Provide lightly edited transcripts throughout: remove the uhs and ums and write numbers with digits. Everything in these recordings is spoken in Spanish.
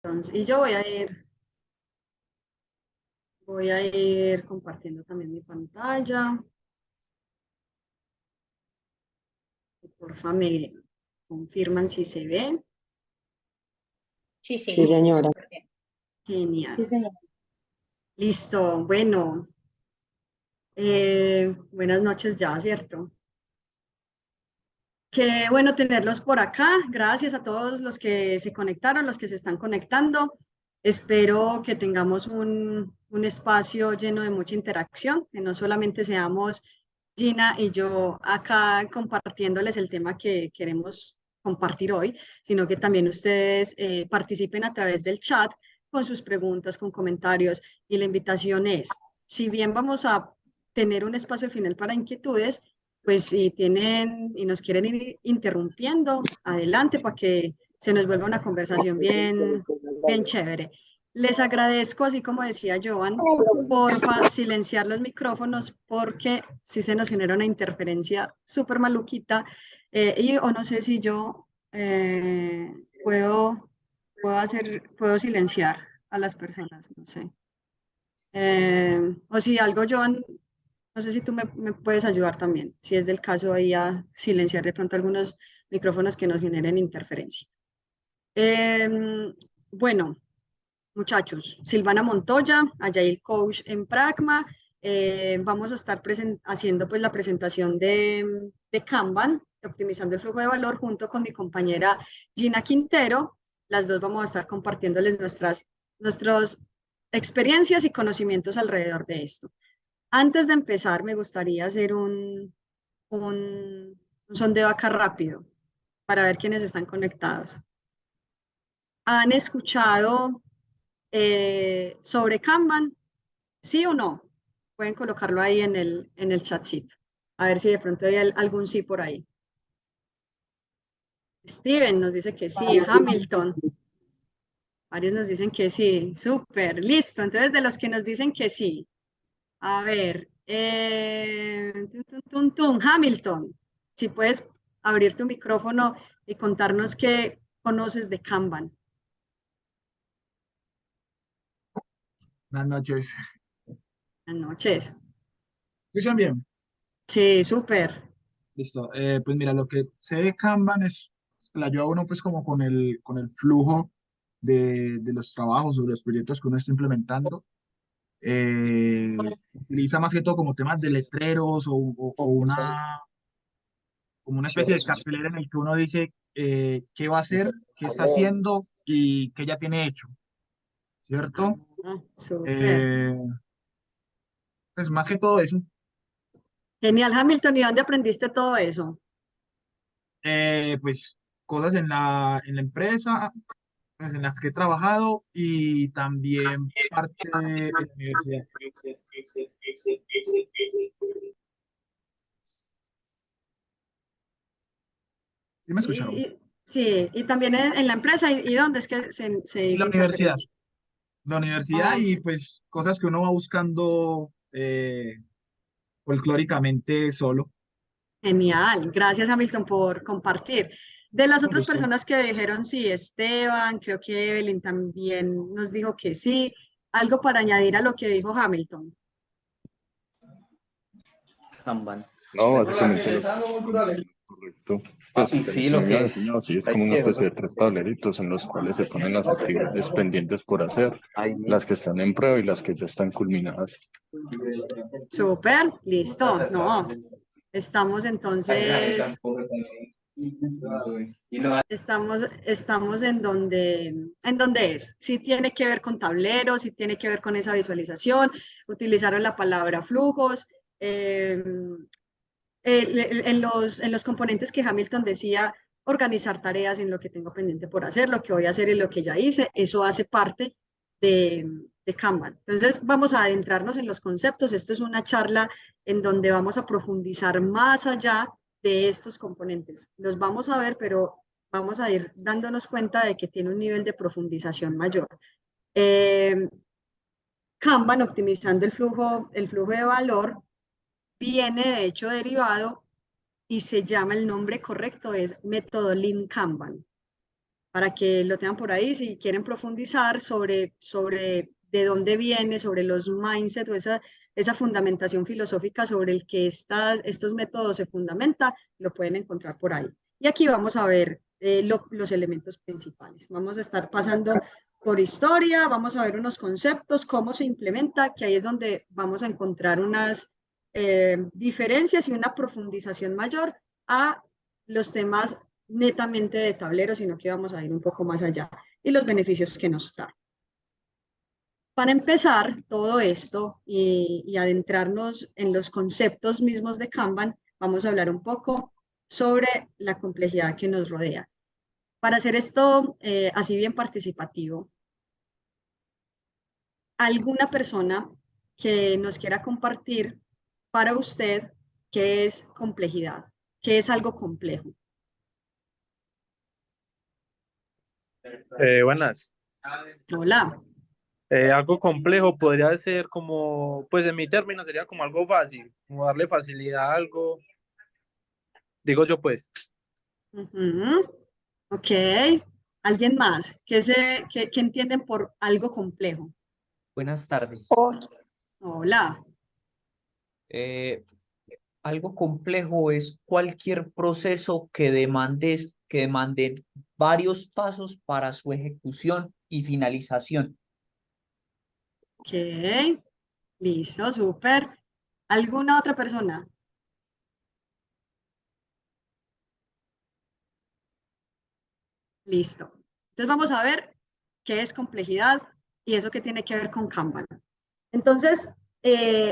Entonces, y yo voy a ir compartiendo también mi pantalla. Porfa, me confirman si se ve. Sí, Sí, sí, señora. súper bien. Genial. Sí, señor. Listo. Bueno, buenas noches ya, ¿cierto? Qué bueno tenerlos por acá. Gracias a todos los que se conectaron, los que se están conectando. Espero que tengamos un espacio lleno de mucha interacción, que no solamente seamos Gina y yo acá compartiéndoles el tema que queremos compartir hoy, sino que también ustedes participen a través del chat con sus preguntas, con comentarios. Y la invitación es, si bien vamos a tener un espacio final para inquietudes, pues si tienen y nos quieren ir interrumpiendo, adelante para que se nos vuelva una conversación bien, bien chévere. Les agradezco, así como decía Joan, porfa, silenciar los micrófonos porque si se nos genera una interferencia súper maluquita o no sé si yo puedo silenciar a las personas, no sé. O si algo, Joan, no sé si tú me puedes ayudar también, si es del caso ahí a silenciar de pronto algunos micrófonos que nos generen interferencia. Bueno, muchachos, Silvana Montoya, Agile Coach en Pragma. Vamos a estar haciendo pues la presentación de Kanban, optimizando el flujo de valor, junto con mi compañera Gina Quintero. Las dos vamos a estar compartiéndoles nuestras experiencias y conocimientos alrededor de esto. Antes de empezar, me gustaría hacer un sondeo acá rápido para ver quiénes están conectados. ¿Han escuchado sobre Kanban? ¿Sí o no? Pueden colocarlo ahí en el chatcito. A ver si de pronto hay algún sí por ahí. Steven nos dice que sí. Hamilton. Varios nos dicen que sí. Súper. Listo. Entonces, de los que nos dicen que sí. A ver. Hamilton. Si puedes abrir tu micrófono y contarnos qué conoces de Kanban. Buenas noches. Buenas noches. ¿Escuchan bien? Sí, súper. Listo. Pues mira, lo que sé de Kanban es, la ayuda a uno pues como con el flujo de los trabajos o de los proyectos que uno está implementando. Utiliza más que todo como temas de letreros o como una especie de cartelera en el que uno dice qué va a hacer, qué está haciendo y qué ya tiene hecho, ¿cierto? Súper. Eh, pues más que todo eso. Genial, Hamilton. ¿Y dónde aprendiste todo eso? Pues cosas en la empresa, pues, en las que he trabajado y también parte de la universidad. ¿Sí me escucharon? Sí, y también en la empresa. ¿Y dónde es que se Y hizo la universidad. interferencia? La universidad Ah, y pues cosas que uno va buscando folclóricamente solo. genial. Gracias, Hamilton, por compartir. De las Con otras gusto. personas que dijeron sí, Esteban, creo que Evelyn también nos dijo que sí. Algo para añadir a lo que dijo Hamilton. Kanban. No, básicamente lo correcto. Pues Y que sí, lo que lo me había que enseñado, sí, es hay como una que especie de tres tableritos en los cuales se ponen las actividades pendientes por hacer, hay las que están en prueba y las que ya están culminadas. Súper, listo. No, estamos entonces. Estamos en donde es. Sí tiene que ver con tableros, sí tiene que ver con esa visualización. Utilizaron la palabra flujos. eh, en los componentes que Hamilton decía, organizar tareas en lo que tengo pendiente por hacer, lo que voy a hacer y lo que ya hice, eso hace parte de Kanban. Entonces, vamos a adentrarnos en los conceptos. Esto es una charla en donde vamos a profundizar más allá de estos componentes. Los vamos a ver, pero vamos a ir dándonos cuenta de que tiene un nivel de profundización mayor. Eh, Kanban, optimizando el flujo de valor, viene de hecho derivado y se llama, el nombre correcto es método Lean Kanban. para que lo tengan por ahí si quieren profundizar sobre de dónde viene, sobre los mindset o esa fundamentación filosófica sobre el que estos métodos se fundamentan, lo pueden encontrar por ahí. Y aquí vamos a ver los elementos principales. Vamos a estar pasando por historia, vamos a ver unos conceptos, cómo se implementa, que ahí es donde vamos a encontrar unas diferencias y una profundización mayor a los temas netamente de tablero, sino que vamos a ir un poco más allá y los beneficios que nos da. Para empezar todo esto y adentrarnos en los conceptos mismos de Kanban, vamos a hablar un poco sobre la complejidad que nos rodea. Para hacer esto así bien participativo, alguna persona que nos quiera compartir para usted qué es complejidad, qué es algo complejo. Buenas. Hola. Algo complejo podría ser como, pues en mi término sería como algo fácil, como darle facilidad a algo, digo yo pues. Ok. ¿Alguien más? ¿Qué entienden por algo complejo? Buenas tardes. Hola. Eh, Algo complejo es cualquier proceso que demande varios pasos para su ejecución y finalización. Ok. Listo, súper. ¿Alguna otra persona? Listo. Entonces vamos a ver qué es complejidad y eso que tiene que ver con Kanban. Entonces,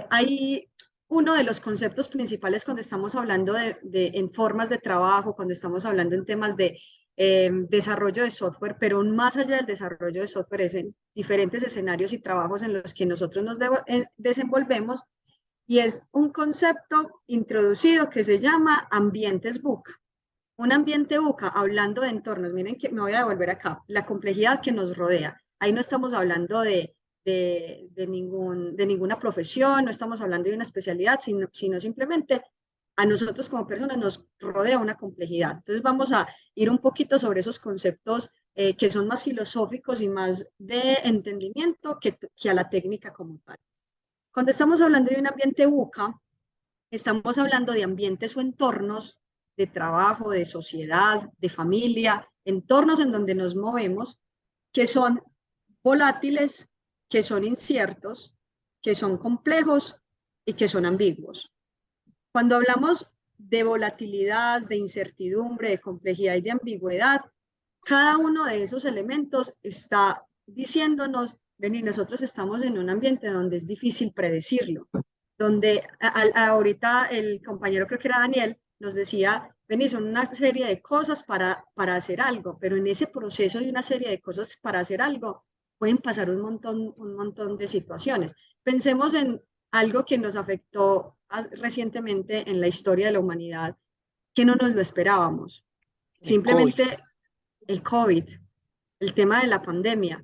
hay uno de los conceptos principales cuando estamos hablando en formas de trabajo, cuando estamos hablando en temas de desarrollo de software, pero aún más allá del desarrollo de software es en diferentes escenarios y trabajos en los que nosotros nos desenvolvemos, y es un concepto introducido que se llama ambientes buca. Un ambiente buca, hablando de entornos, miren que me voy a devolver acá, la complejidad que nos rodea. Ahí no estamos hablando de ninguna profesión, no estamos hablando de una especialidad, sino simplemente a nosotros como personas nos rodea una complejidad. Entonces vamos a ir un poquito sobre esos conceptos que son más filosóficos y más de entendimiento que a la técnica como tal. Cuando estamos hablando de un ambiente buca, estamos hablando de ambientes o entornos de trabajo, de sociedad, de familia, entornos en donde nos movemos, que son volátiles, que son inciertos, que son complejos y que son ambiguos. Cuando hablamos de volatilidad, de incertidumbre, de complejidad y de ambigüedad, cada uno de esos elementos está diciéndonos, vení, nosotros estamos en un ambiente donde es difícil predecirlo, donde ahorita el compañero, creo que era Daniel, nos decía, vení, son una serie de cosas para hacer algo, pero en ese proceso de una serie de cosas para hacer algo, pueden pasar un montón de situaciones. Pensemos en algo que nos afectó recientemente en la historia de la humanidad, que no nos lo esperábamos. El COVID. Simplemente el COVID, el tema de la pandemia.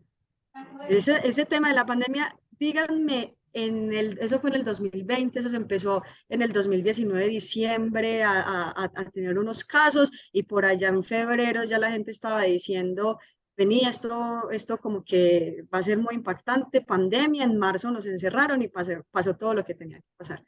Ese tema de la pandemia, díganme, eso fue en el 2020, eso se empezó en el 2019, diciembre, a tener unos casos, y por allá en febrero ya la gente estaba diciendo, venía, esto como que va a ser muy impactante, pandemia, en marzo nos encerraron y pasó todo lo que tenía que pasar.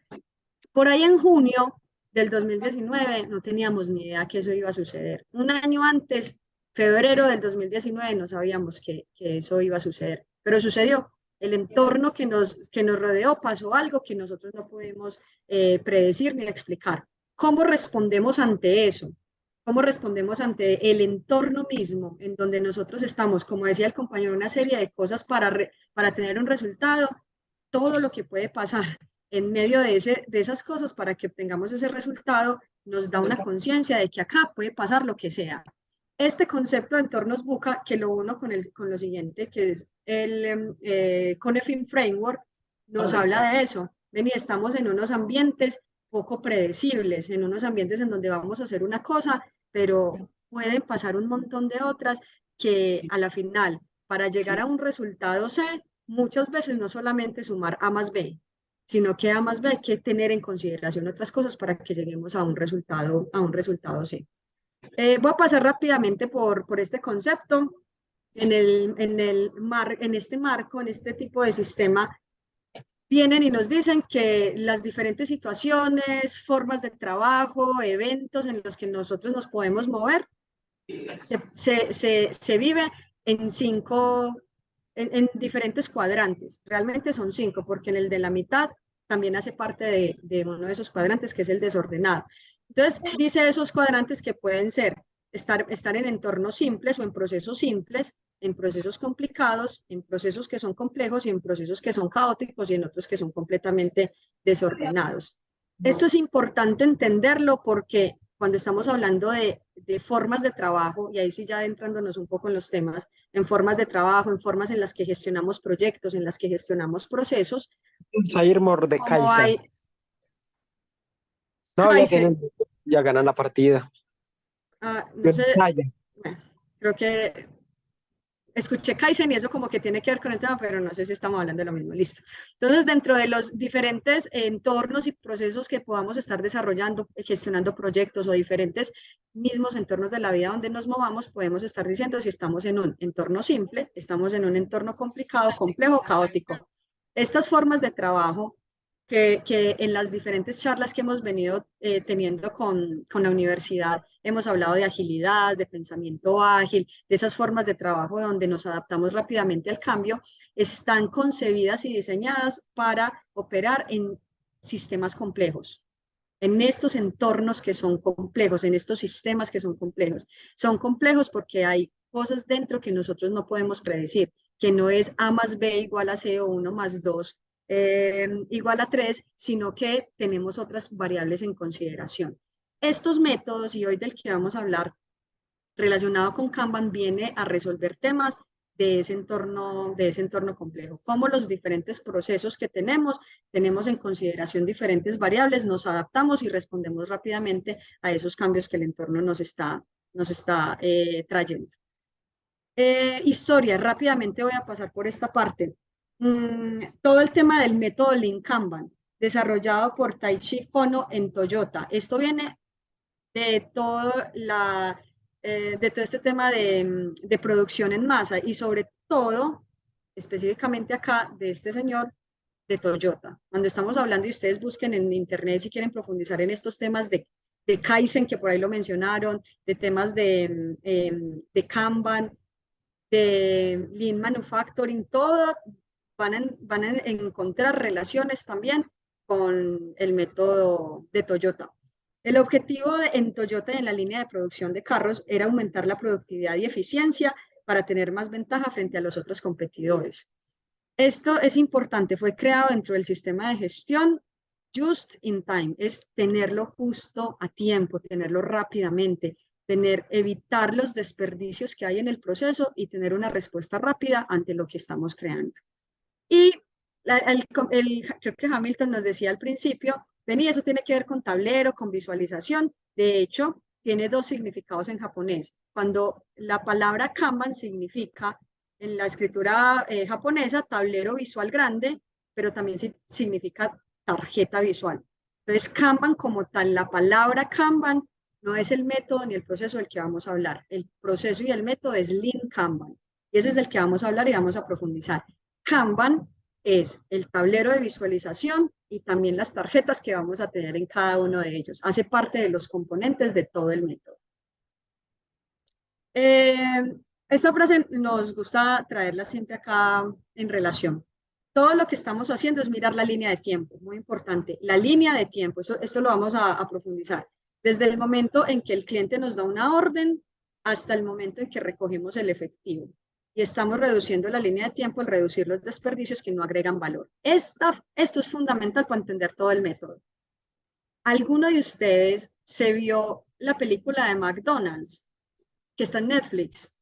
Por ahí en junio del 2019 no teníamos ni idea que eso iba a suceder. Un año antes, febrero del 2019, no sabíamos que eso iba a suceder, pero sucedió. El entorno que nos rodeó pasó algo que nosotros no podemos predecir ni explicar. ¿Cómo respondemos ante eso? ¿Cómo respondemos ante el entorno mismo en donde nosotros estamos? Como decía el compañero, una serie de cosas para tener un resultado, todo lo que puede pasar en medio de esas cosas para que obtengamos ese resultado, nos da una conciencia de que acá puede pasar lo que sea. Este concepto de entornos buca, que lo uno con lo siguiente, que es el Connecting Framework, nos habla de eso. Ven, y estamos en unos ambientes poco predecibles, en unos ambientes en donde vamos a hacer una cosa, pero pueden pasar un montón de otras que a la final, para llegar a un resultado C, muchas veces no solamente sumar A más B, sino que A más B hay que tener en consideración otras cosas para que lleguemos a un resultado C. Voy a pasar rápidamente por este concepto. En este marco, en este tipo de sistema, vienen y nos dicen que las diferentes situaciones, formas de trabajo, eventos en los que nosotros nos podemos mover, se vive en en diferentes cuadrantes. Realmente son 5, porque en el de la mitad también hace parte de uno de esos cuadrantes, que es el desordenado. Entonces, dice esos cuadrantes que pueden ser estar en entornos simples o en procesos simples, en procesos complicados, en procesos que son complejos y en procesos que son caóticos y en otros que son completamente desordenados. Esto es importante entenderlo porque cuando estamos hablando de formas de trabajo, y ahí sí ya adentrándonos un poco en los temas, en formas de trabajo, en formas en las que gestionamos proyectos, en las que gestionamos procesos, Jair como Mordekaiser. hay No, ya Kaizen, ya ganan la partida. no sé, Vaya. bueno, creo que escuché Kaizen y eso como que tiene que ver con el tema, pero no sé si estamos hablando de lo mismo. Listo. Entonces, dentro de los diferentes entornos y procesos que podamos estar desarrollando, gestionando proyectos o diferentes mismos entornos de la vida donde nos movamos, podemos estar diciendo si estamos en un entorno simple, estamos en un entorno complicado, complejo, caótico. Estas formas de trabajo que en las diferentes charlas que hemos venido teniendo con la universidad, hemos hablado de agilidad, de pensamiento ágil, de esas formas de trabajo donde nos adaptamos rápidamente al cambio, están concebidas y diseñadas para operar en sistemas complejos, en estos entornos que son complejos, en estos sistemas que son complejos. Son complejos porque hay cosas dentro que nosotros no podemos predecir, que no es A más B igual a C o 1 más 2 igual a 3, sino que tenemos otras variables en consideración. Estos métodos, y hoy del que vamos a hablar, relacionado con Kanban, viene a resolver temas de ese entorno complejo. Como los diferentes procesos que tenemos en consideración diferentes variables, nos adaptamos y respondemos rápidamente a esos cambios que el entorno nos está trayendo. Historia, rápidamente voy a pasar por esta parte. Todo el tema del método Lean Kanban, desarrollado por Taichi Kono en Toyota. Esto viene de de todo este tema de producción en masa y sobre todo, específicamente acá, de este señor de Toyota. Cuando estamos hablando y ustedes busquen en internet si quieren profundizar en estos temas de Kaizen, que por ahí lo mencionaron, de temas de Kanban, de Lean Manufacturing, todo van a encontrar relaciones también con el método de Toyota. El objetivo en Toyota en la línea de producción de carros era aumentar la productividad y eficiencia para tener más ventaja frente a los otros competidores. Esto es importante, fue creado dentro del sistema de gestión just in time, es tenerlo justo a tiempo, tenerlo rápidamente, evitar los desperdicios que hay en el proceso y tener una respuesta rápida ante lo que estamos creando. Y creo que Hamilton nos decía al principio, vení, eso tiene que ver con tablero, con visualización. De hecho, tiene dos significados en japonés. Cuando la palabra Kanban significa, en la escritura japonesa, tablero visual grande, pero también significa tarjeta visual. Entonces, Kanban como tal, la palabra Kanban no es el método ni el proceso del que vamos a hablar. El proceso y el método es Lean Kanban. Y ese es el que vamos a hablar y vamos a profundizar. Kanban es el tablero de visualización y también las tarjetas que vamos a tener en cada uno de ellos. Hace parte de los componentes de todo el método. Esta frase nos gusta traerla siempre acá en relación. Todo lo que estamos haciendo es mirar la línea de tiempo, muy importante. La línea de tiempo, esto lo vamos a profundizar. Desde el momento en que el cliente nos da una orden hasta el momento en que recogemos el efectivo. Y estamos reduciendo la línea de tiempo al reducir los desperdicios que no agregan valor. Esto es fundamental para entender todo el método. ¿Alguno de ustedes se vio la película de McDonald's, que está en Netflix,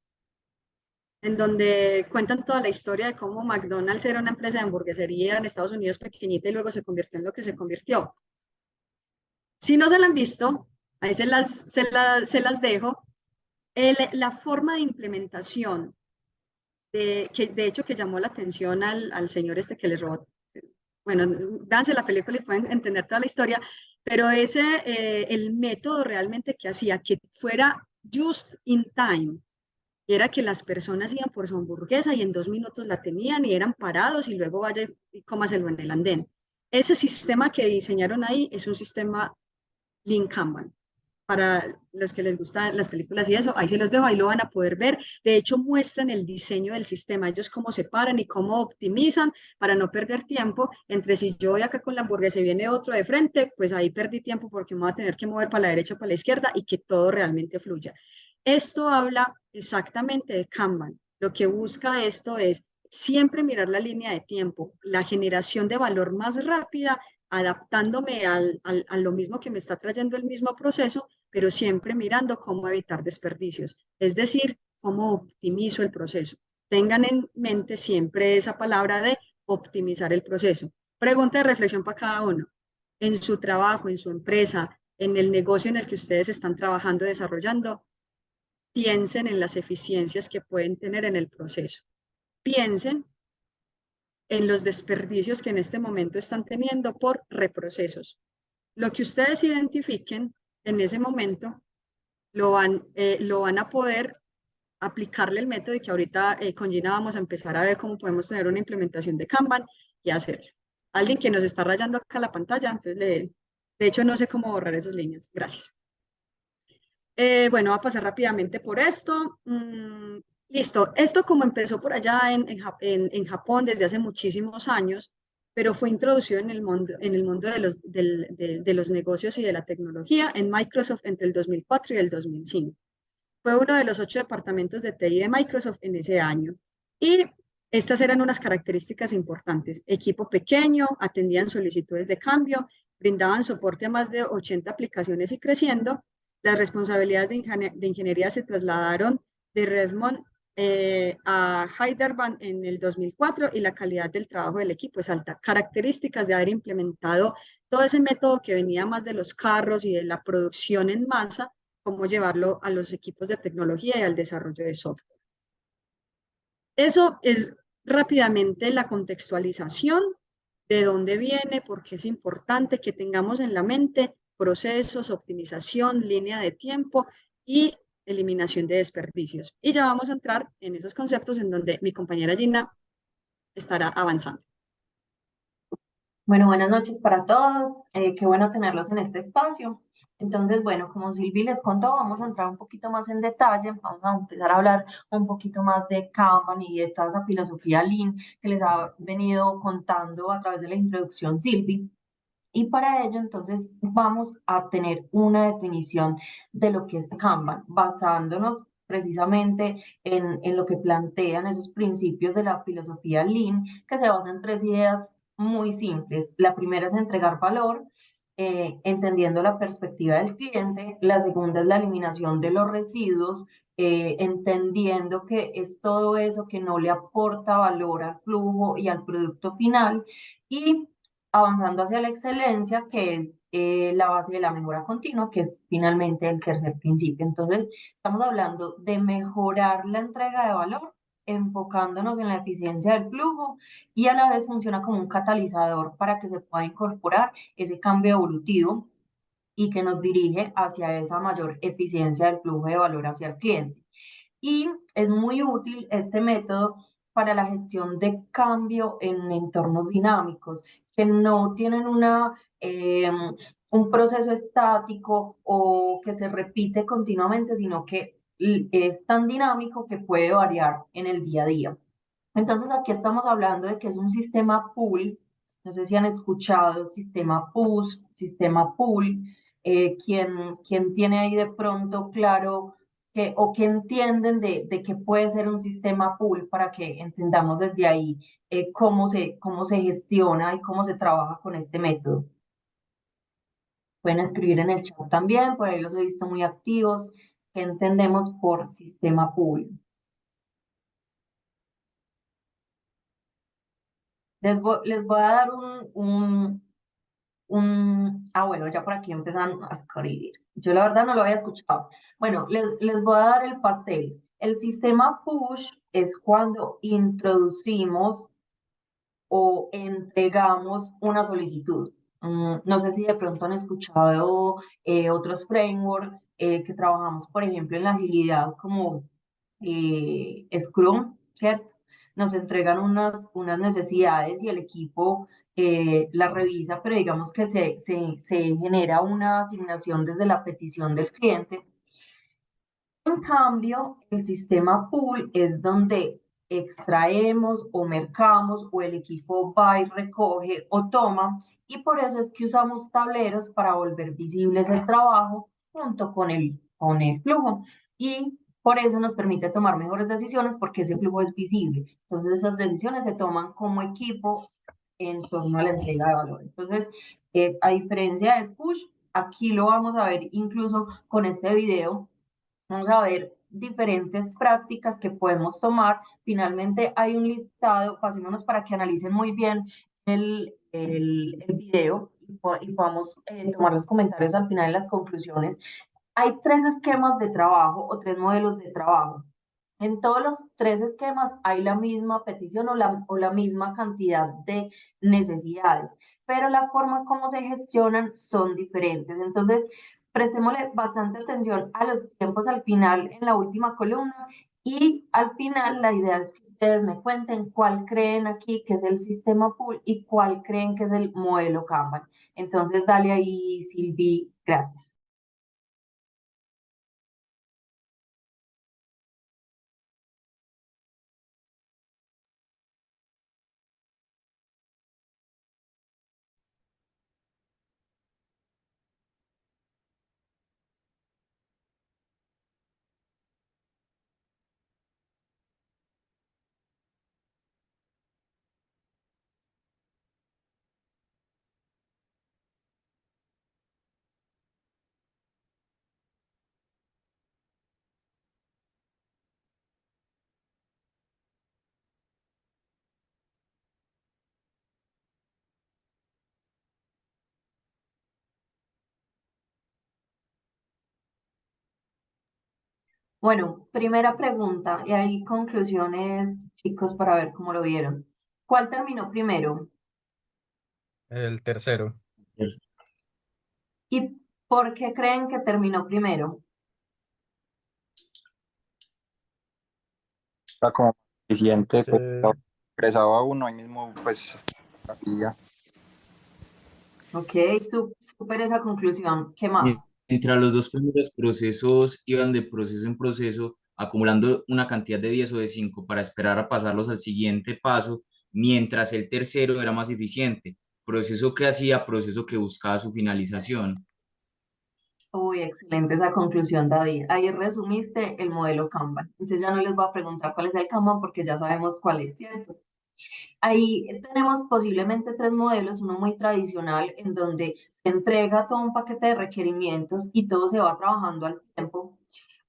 en donde cuentan toda la historia de cómo McDonald's era una empresa de hamburguesería en Estados Unidos pequeñita y luego se convirtió en lo que se convirtió? Si no se la han visto, ahí se las dejo. La forma de implementación de hecho que llamó la atención al señor este que les robó. Bueno, véanse la película y pueden entender toda la historia, pero el método realmente que hacía que fuera just in time. Y era que las personas iban por su hamburguesa y en 2 minutos la tenían y eran parados y luego vaya y cómaselo en el andén. Ese sistema que diseñaron ahí es un sistema Lean Kanban. Para los que les gustan las películas y eso, ahí se los dejo, ahí lo van a poder ver. De hecho, muestran el diseño del sistema, ellos cómo se paran y cómo optimizan para no perder tiempo. Entre si yo voy acá con la hamburguesa y viene otro de frente, pues ahí perdí tiempo porque me voy a tener que mover para la derecha o para la izquierda y que todo realmente fluya. Esto habla exactamente de Kanban. Lo que busca esto es siempre mirar la línea de tiempo, la generación de valor más rápida, adaptándome a lo mismo que me está trayendo el mismo proceso, pero siempre mirando cómo evitar desperdicios, es decir, cómo optimizo el proceso. Tengan en mente siempre esa palabra de optimizar el proceso. Pregunta de reflexión para cada uno. En su trabajo, en su empresa, en el negocio en el que ustedes están trabajando, desarrollando, piensen en las eficiencias que pueden tener en el proceso. Piensen en los desperdicios que en este momento están teniendo por reprocesos. Lo que ustedes identifiquen en ese momento lo van a poder aplicarle el método y que ahorita con Gina vamos a empezar a ver cómo podemos tener una implementación de Kanban y hacerlo. Alguien que nos está rayando acá la pantalla, entonces de hecho no sé cómo borrar esas líneas. Gracias. Bueno, voy a pasar rápidamente por esto. Listo, esto como empezó por allá en Japón desde hace muchísimos años, pero fue introducido en el mundo de los negocios y de la tecnología en Microsoft entre el 2004 y el 2005. Fue uno de los 8 departamentos de TI de Microsoft en ese año. Y estas eran unas características importantes. Equipo pequeño, atendían solicitudes de cambio, brindaban soporte a más de 80 aplicaciones y creciendo. Las responsabilidades de ingeniería se trasladaron de Redmond a Hyderabad en el 2004 y la calidad del trabajo del equipo es alta. Características de haber implementado todo ese método que venía más de los carros y de la producción en masa, cómo llevarlo a los equipos de tecnología y al desarrollo de software. Eso es rápidamente la contextualización de dónde viene, por qué es importante que tengamos en la mente procesos, optimización, línea de tiempo y eliminación de desperdicios. Y ya vamos a entrar en esos conceptos en donde mi compañera Gina estará avanzando. Bueno, buenas noches para todos. Qué bueno tenerlos en este espacio. Entonces, bueno, como Silvi les contó, vamos a entrar un poquito más en detalle. Vamos a empezar a hablar un poquito más de Kanban y de toda esa filosofía Lean que les ha venido contando a través de la introducción Silvi. Y para ello, entonces, vamos a tener una definición de lo que es Kanban, basándonos precisamente en lo que plantean esos principios de la filosofía Lean, que se basa en 3 ideas muy simples. La primera es entregar valor, entendiendo la perspectiva del cliente. La segunda es la eliminación de los residuos, entendiendo que es todo eso que no le aporta valor al flujo y al producto final. Y avanzando hacia la excelencia, que es la base de la mejora continua, que es finalmente el tercer principio. Entonces, estamos hablando de mejorar la entrega de valor, enfocándonos en la eficiencia del flujo y a la vez funciona como un catalizador para que se pueda incorporar ese cambio evolutivo y que nos dirige hacia esa mayor eficiencia del flujo de valor hacia el cliente. Y es muy útil este método para la gestión de cambio en entornos dinámicos que no tienen un proceso estático o que se repite continuamente, sino que es tan dinámico que puede variar en el día a día. Entonces aquí estamos hablando de que es un sistema pool. No sé si han escuchado sistema push, sistema pull. ¿Quién tiene ahí de pronto claro o que entienden de qué puede ser un sistema pool para que entendamos desde ahí cómo se gestiona y cómo se trabaja con este método? Pueden escribir en el chat también, por ahí los he visto muy activos. ¿Qué entendemos por sistema pool? Les voy a dar bueno, ya por aquí empezaron a escribir. Yo la verdad no lo había escuchado. Bueno, les voy a dar el pastel. El sistema push es cuando introducimos o entregamos una solicitud. No sé si de pronto han escuchado otros frameworks que trabajamos, por ejemplo, en la agilidad como Scrum, ¿cierto? Nos entregan unas necesidades y el equipo las revisa, pero digamos que se genera una asignación desde la petición del cliente. En cambio, el sistema pool es donde extraemos o mercamos o el equipo va y recoge o toma, y por eso es que usamos tableros para volver visibles el trabajo junto con el flujo. Y por eso nos permite tomar mejores decisiones porque ese flujo es visible. Entonces esas decisiones se toman como equipo en torno a la entrega de valor. Entonces, a diferencia del push, aquí lo vamos a ver incluso con este video. Vamos a ver diferentes prácticas que podemos tomar. Finalmente hay un listado, pasémonos para que analicen muy bien el video y podamos tomar los comentarios al final en las conclusiones. Hay 3 esquemas de trabajo o 3 modelos de trabajo. En todos los 3 esquemas hay la misma petición o la misma cantidad de necesidades, pero la forma como se gestionan son diferentes. Entonces, prestémosle bastante atención a los tiempos al final en la última columna, y al final la idea es que ustedes me cuenten cuál creen aquí que es el sistema pool y cuál creen que es el modelo Kanban. Entonces, dale ahí, Silvi, gracias. Bueno, primera pregunta, y hay conclusiones, chicos, para ver cómo lo vieron. ¿Cuál terminó primero? El tercero. ¿Y por qué creen que terminó primero? Está como eficiente, pues Eh, lo expresaba uno ahí mismo, pues hacía. Ok, súper esa conclusión. ¿Qué más? Mientras los dos primeros procesos iban de proceso en proceso, acumulando una cantidad de 10 o de 5 para esperar a pasarlos al siguiente paso, mientras el tercero era más eficiente, proceso que hacía, proceso que buscaba su finalización. Uy, excelente esa conclusión, David. Ahí resumiste el modelo Kanban. Entonces ya no les voy a preguntar cuál es el Kanban porque ya sabemos cuál es, ¿cierto? Ahí tenemos posiblemente 3 modelos, uno muy tradicional en donde se entrega todo un paquete de requerimientos y todo se va trabajando al tiempo.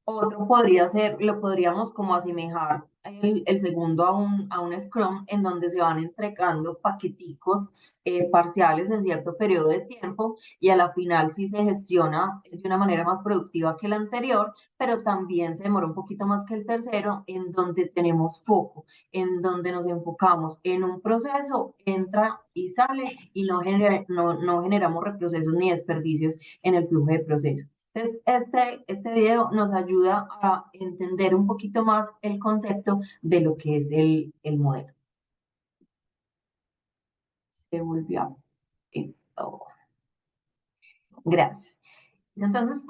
Otro podría ser, lo podríamos como asemejar el segundo a un Scrum en donde se van entregando paqueticos parciales en cierto periodo de tiempo, y a la final sí se gestiona de una manera más productiva que el anterior, pero también se demora un poquito más que el tercero, en donde tenemos foco, en donde nos enfocamos en un proceso, entra y sale, y no generamos reprocesos ni desperdicios en el flujo de proceso. Entonces, este video nos ayuda a entender un poquito más el concepto de lo que es el modelo. Se volvió a esto. Gracias. Entonces,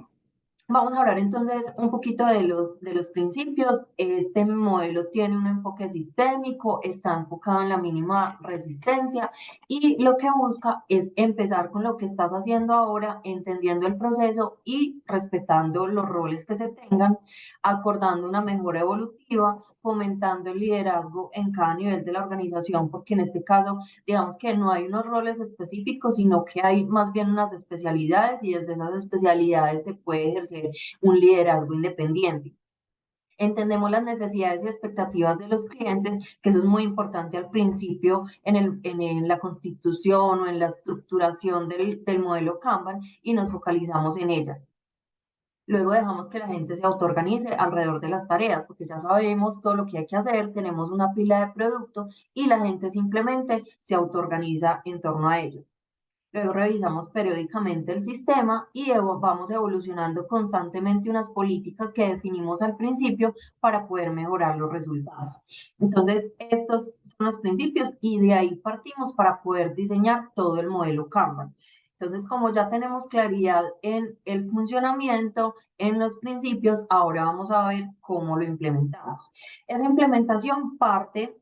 vamos a hablar entonces un poquito de los principios. Este modelo tiene un enfoque sistémico, está enfocado en la mínima resistencia, y lo que busca es empezar con lo que estás haciendo ahora, entendiendo el proceso y respetando los roles que se tengan, acordando una mejora evolutiva, fomentando el liderazgo en cada nivel de la organización, porque en este caso, digamos que no hay unos roles específicos, sino que hay más bien unas especialidades, y desde esas especialidades se puede ejercer un liderazgo independiente. Entendemos las necesidades y expectativas de los clientes, que eso es muy importante al principio en la constitución o en la estructuración del modelo Kanban, y nos focalizamos en ellas. Luego dejamos que la gente se autoorganice alrededor de las tareas, porque ya sabemos todo lo que hay que hacer, tenemos una pila de producto y la gente simplemente se autoorganiza en torno a ello. Luego revisamos periódicamente el sistema y vamos evolucionando constantemente unas políticas que definimos al principio para poder mejorar los resultados. Entonces, estos son los principios y de ahí partimos para poder diseñar todo el modelo Kanban. Entonces, como ya tenemos claridad en el funcionamiento, en los principios, ahora vamos a ver cómo lo implementamos. Esa implementación parte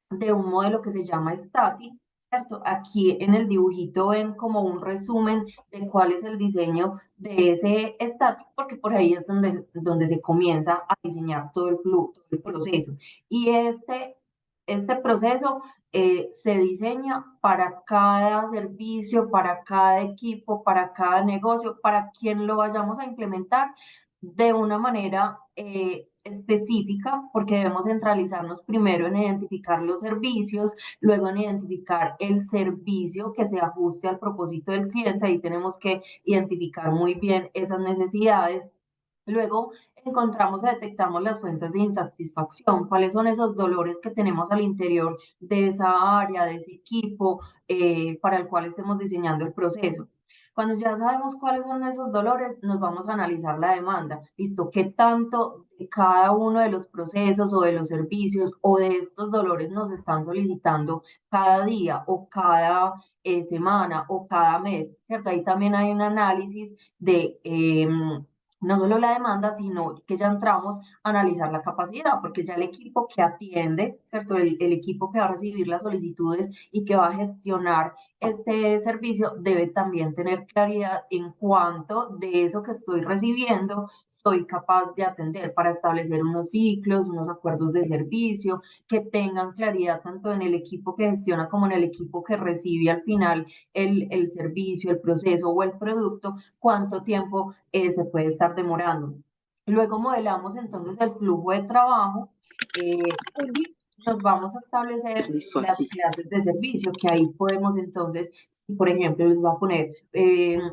de un modelo que se llama STATI, ¿cierto? Aquí en el dibujito ven como un resumen de cuál es el diseño de ese STATI, porque por ahí es donde se comienza a diseñar todo el flujo, todo el proceso. Y este proceso se diseña para cada servicio, para cada equipo, para cada negocio, para quien lo vayamos a implementar de una manera específica, porque debemos centralizarnos primero en identificar los servicios, luego en identificar el servicio que se ajuste al propósito del cliente. Ahí tenemos que identificar muy bien esas necesidades. Luego encontramos o detectamos las fuentes de insatisfacción, cuáles son esos dolores que tenemos al interior de esa área, de ese equipo para el cual estemos diseñando el proceso. Cuando ya sabemos cuáles son esos dolores, nos vamos a analizar la demanda. ¿Listo? ¿Qué tanto de cada uno de los procesos o de los servicios o de estos dolores nos están solicitando cada día o cada semana o cada mes? ¿Cierto? Ahí también hay un análisis de no solo la demanda, sino que ya entramos a analizar la capacidad, porque ya el equipo que atiende, ¿cierto? El equipo que va a recibir las solicitudes y que va a gestionar este servicio debe también tener claridad en cuánto de eso que estoy recibiendo soy capaz de atender para establecer unos ciclos, unos acuerdos de servicio, que tengan claridad tanto en el equipo que gestiona como en el equipo que recibe al final el servicio, el proceso o el producto, cuánto tiempo se puede estar demorando. Luego modelamos entonces el flujo de trabajo y nos vamos a establecer las clases de servicio, que ahí podemos entonces, por ejemplo, les voy a poner,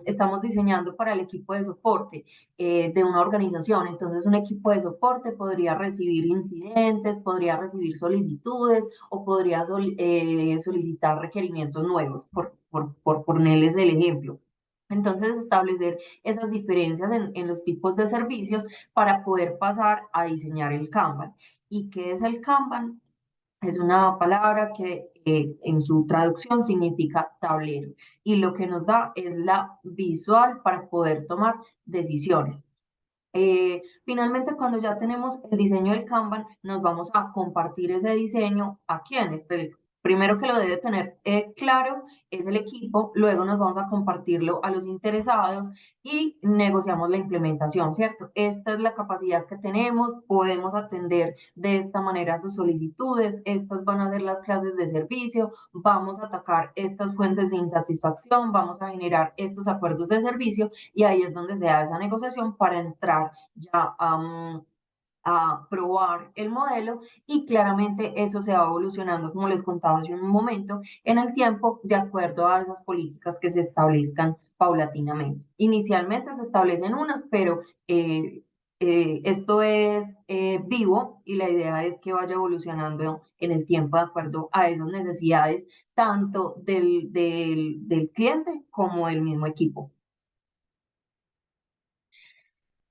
estamos diseñando para el equipo de soporte de una organización, entonces un equipo de soporte podría recibir incidentes, podría recibir solicitudes o podría solicitar requerimientos nuevos, por ponerles el ejemplo. Entonces, establecer esas diferencias en los tipos de servicios para poder pasar a diseñar el Kanban. ¿Y qué es el Kanban? Es una palabra que en su traducción significa tablero y lo que nos da es la visual para poder tomar decisiones. Finalmente, cuando ya tenemos el diseño del Kanban, nos vamos a compartir ese diseño a quienes. Pero primero que lo debe tener claro es el equipo, luego nos vamos a compartirlo a los interesados y negociamos la implementación, ¿cierto? Esta es la capacidad que tenemos, podemos atender de esta manera sus solicitudes, estas van a ser las clases de servicio, vamos a atacar estas fuentes de insatisfacción, vamos a generar estos acuerdos de servicio y ahí es donde se da esa negociación para entrar ya a probar el modelo y claramente eso se va evolucionando, como les contaba hace un momento, en el tiempo de acuerdo a esas políticas que se establezcan paulatinamente. Inicialmente se establecen unas, pero esto es vivo y la idea es que vaya evolucionando en el tiempo de acuerdo a esas necesidades tanto del cliente como del mismo equipo.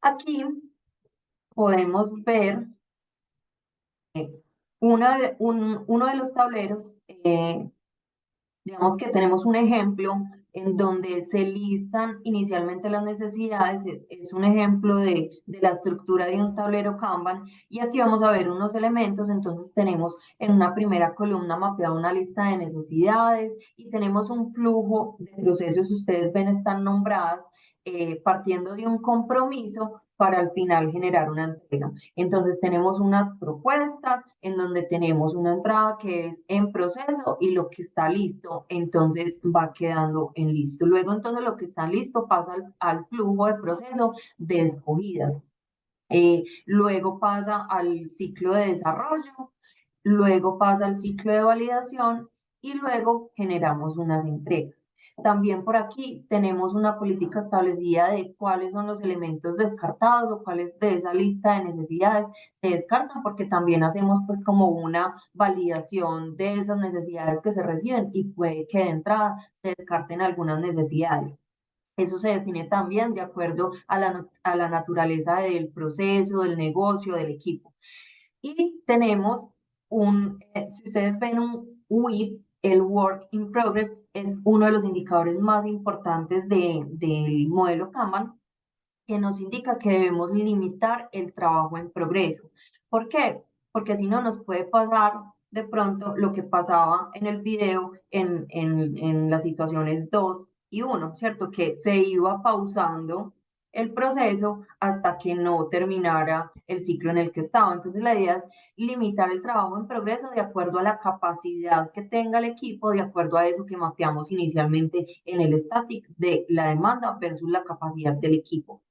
Aquí podemos ver uno de los tableros, digamos que tenemos un ejemplo en donde se listan inicialmente las necesidades, es un ejemplo de la estructura de un tablero Kanban y aquí vamos a ver unos elementos, entonces tenemos en una primera columna mapeada una lista de necesidades y tenemos un flujo de procesos, ustedes ven están nombradas, partiendo de un compromiso para al final generar una entrega. Entonces tenemos unas propuestas en donde tenemos una entrada que es en proceso y lo que está listo, entonces va quedando en listo. Luego entonces lo que está listo pasa al flujo de proceso de escogidas. Luego pasa al ciclo de desarrollo, luego pasa al ciclo de validación y luego generamos unas entregas. También por aquí tenemos una política establecida de cuáles son los elementos descartados o cuáles de esa lista de necesidades se descartan, porque también hacemos pues como una validación de esas necesidades que se reciben y puede que de entrada se descarten algunas necesidades. Eso se define también de acuerdo a la naturaleza del proceso, del negocio, del equipo. Y tenemos si ustedes ven un WIP, el Work in Progress es uno de los indicadores más importantes del modelo Kanban, que nos indica que debemos limitar el trabajo en progreso. ¿Por qué? Porque si no nos puede pasar de pronto lo que pasaba en el video en las situaciones 2 y 1, ¿cierto? Que se iba pausando el proceso hasta que no terminara el ciclo en el que estaba. Entonces la idea es limitar el trabajo en progreso de acuerdo a la capacidad que tenga el equipo, de acuerdo a eso que mapeamos inicialmente en el static de la demanda versus la capacidad del equipo.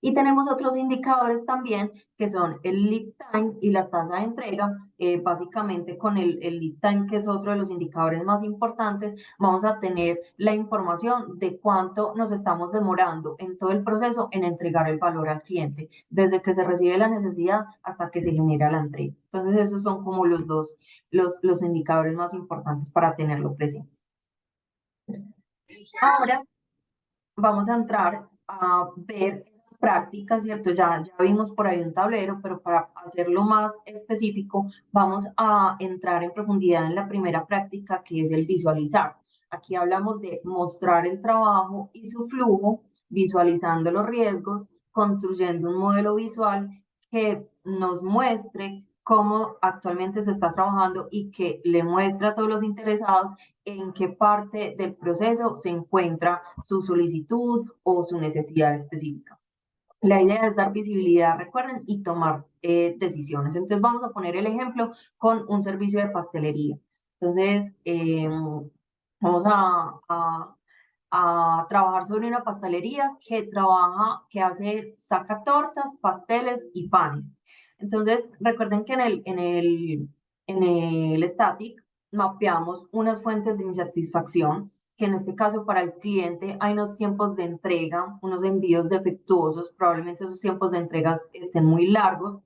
Y tenemos otros indicadores también que son el lead time y la tasa de entrega. Básicamente con el lead time, que es otro de los indicadores más importantes, vamos a tener la información de cuánto nos estamos demorando en todo el proceso en entregar el valor al cliente, desde que se recibe la necesidad hasta que se genera la entrega. Entonces esos son como los indicadores más importantes para tenerlo presente. Ahora vamos a entrar a ver esas prácticas, ¿cierto? Ya vimos por ahí un tablero, pero para hacerlo más específico, vamos a entrar en profundidad en la primera práctica, que es el visualizar. Aquí hablamos de mostrar el trabajo y su flujo, visualizando los riesgos, construyendo un modelo visual que nos muestre cómo actualmente se está trabajando y que le muestre a todos los interesados en qué parte del proceso se encuentra su solicitud o su necesidad específica. La idea es dar visibilidad, recuerden, y tomar decisiones. Entonces vamos a poner el ejemplo con un servicio de pastelería. Entonces vamos a trabajar sobre una pastelería que saca tortas, pasteles y panes. Entonces recuerden que en el static mapeamos unas fuentes de insatisfacción, que en este caso para el cliente hay unos tiempos de entrega, unos envíos defectuosos, probablemente esos tiempos de entrega estén muy largos,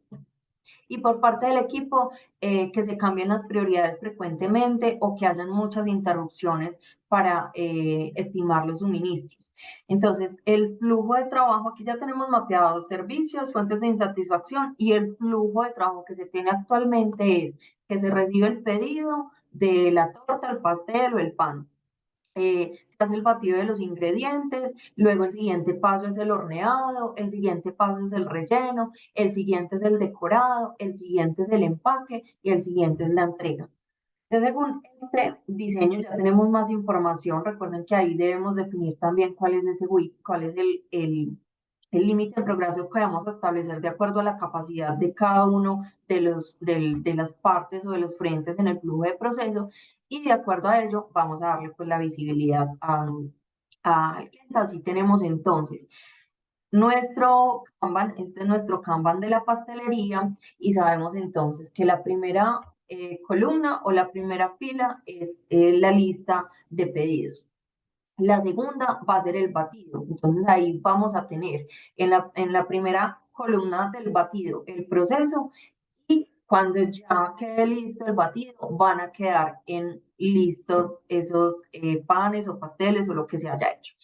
y por parte del equipo que se cambien las prioridades frecuentemente o que hayan muchas interrupciones para estimar los suministros. Entonces, el flujo de trabajo, aquí ya tenemos mapeados servicios, fuentes de insatisfacción, y el flujo de trabajo que se tiene actualmente es que se recibe el pedido de la torta, el pastel o el pan. Se hace el batido de los ingredientes, luego el siguiente paso es el horneado, el siguiente paso es el relleno, el siguiente es el decorado, el siguiente es el empaque y el siguiente es la entrega. Entonces, según este diseño ya tenemos más información. Recuerden que ahí debemos definir también cuál es ese WIP, cuál es el límite en progreso que vamos a establecer de acuerdo a la capacidad de cada uno de las partes o de los frentes en el flujo de proceso, y de acuerdo a ello vamos a darle pues la visibilidad al cliente. Así tenemos entonces nuestro Kanban, este es nuestro Kanban de la pastelería, y sabemos entonces que la primera columna o la primera fila es la lista de pedidos. La segunda va a ser el batido. Entonces ahí vamos a tener en la primera columna del batido el proceso, y cuando ya quede listo el batido van a quedar listos esos panes o pasteles o lo que se haya hecho.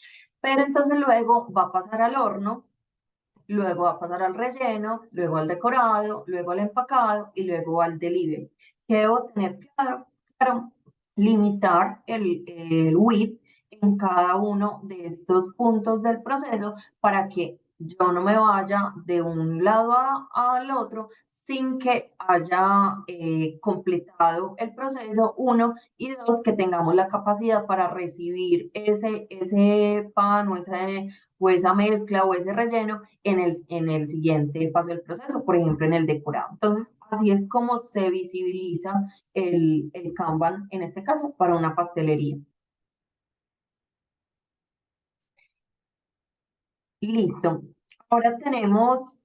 Pero entonces luego va a pasar al horno, luego va a pasar al relleno, luego al decorado, luego al empacado y luego al delivery. ¿Qué debo tener claro? Limitar el WIP en cada uno de estos puntos del proceso para que yo no me vaya de un lado al otro sin que haya completado el proceso, uno, y dos, que tengamos la capacidad para recibir ese pan o esa mezcla o ese relleno en el siguiente paso del proceso, por ejemplo, en el decorado. Entonces, así es como se visibiliza el Kanban, en este caso, para una pastelería. Listo. Ahora tenemos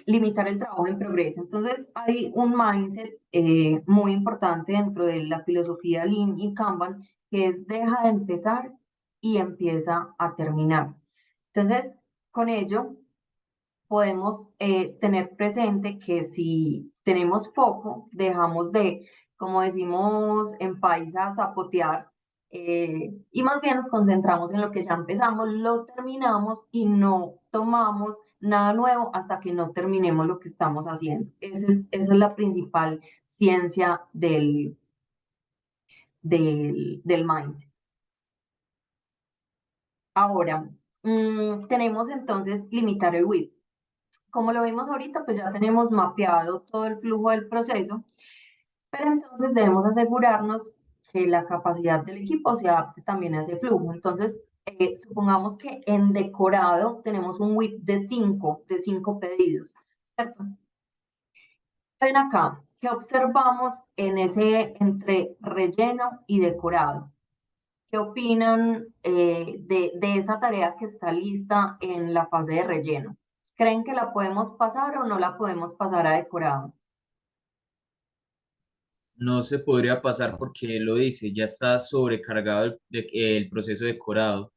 limitar el trabajo en progreso. Entonces, hay un mindset muy importante dentro de la filosofía Lean y Kanban, que es deja de empezar y empieza a terminar. Entonces, con ello podemos tener presente que si tenemos foco, dejamos de, como decimos en paisa, zapotear, y más bien nos concentramos en lo que ya empezamos, lo terminamos y no tomamos nada nuevo hasta que no terminemos lo que estamos haciendo. Esa es la principal ciencia del mindset. Ahora, tenemos entonces limitar el WIP. Como lo vimos ahorita, pues ya tenemos mapeado todo el flujo del proceso, pero entonces debemos asegurarnos que la capacidad del equipo se adapte también a ese flujo. Entonces, supongamos que en decorado tenemos un WIP de 5 pedidos, ¿cierto? Ven acá, ¿qué observamos en ese entre relleno y decorado? ¿Qué opinan de esa tarea que está lista en la fase de relleno? ¿Creen que la podemos pasar o no la podemos pasar a decorado? No se podría pasar porque lo dice, ya está sobrecargado el proceso decorado.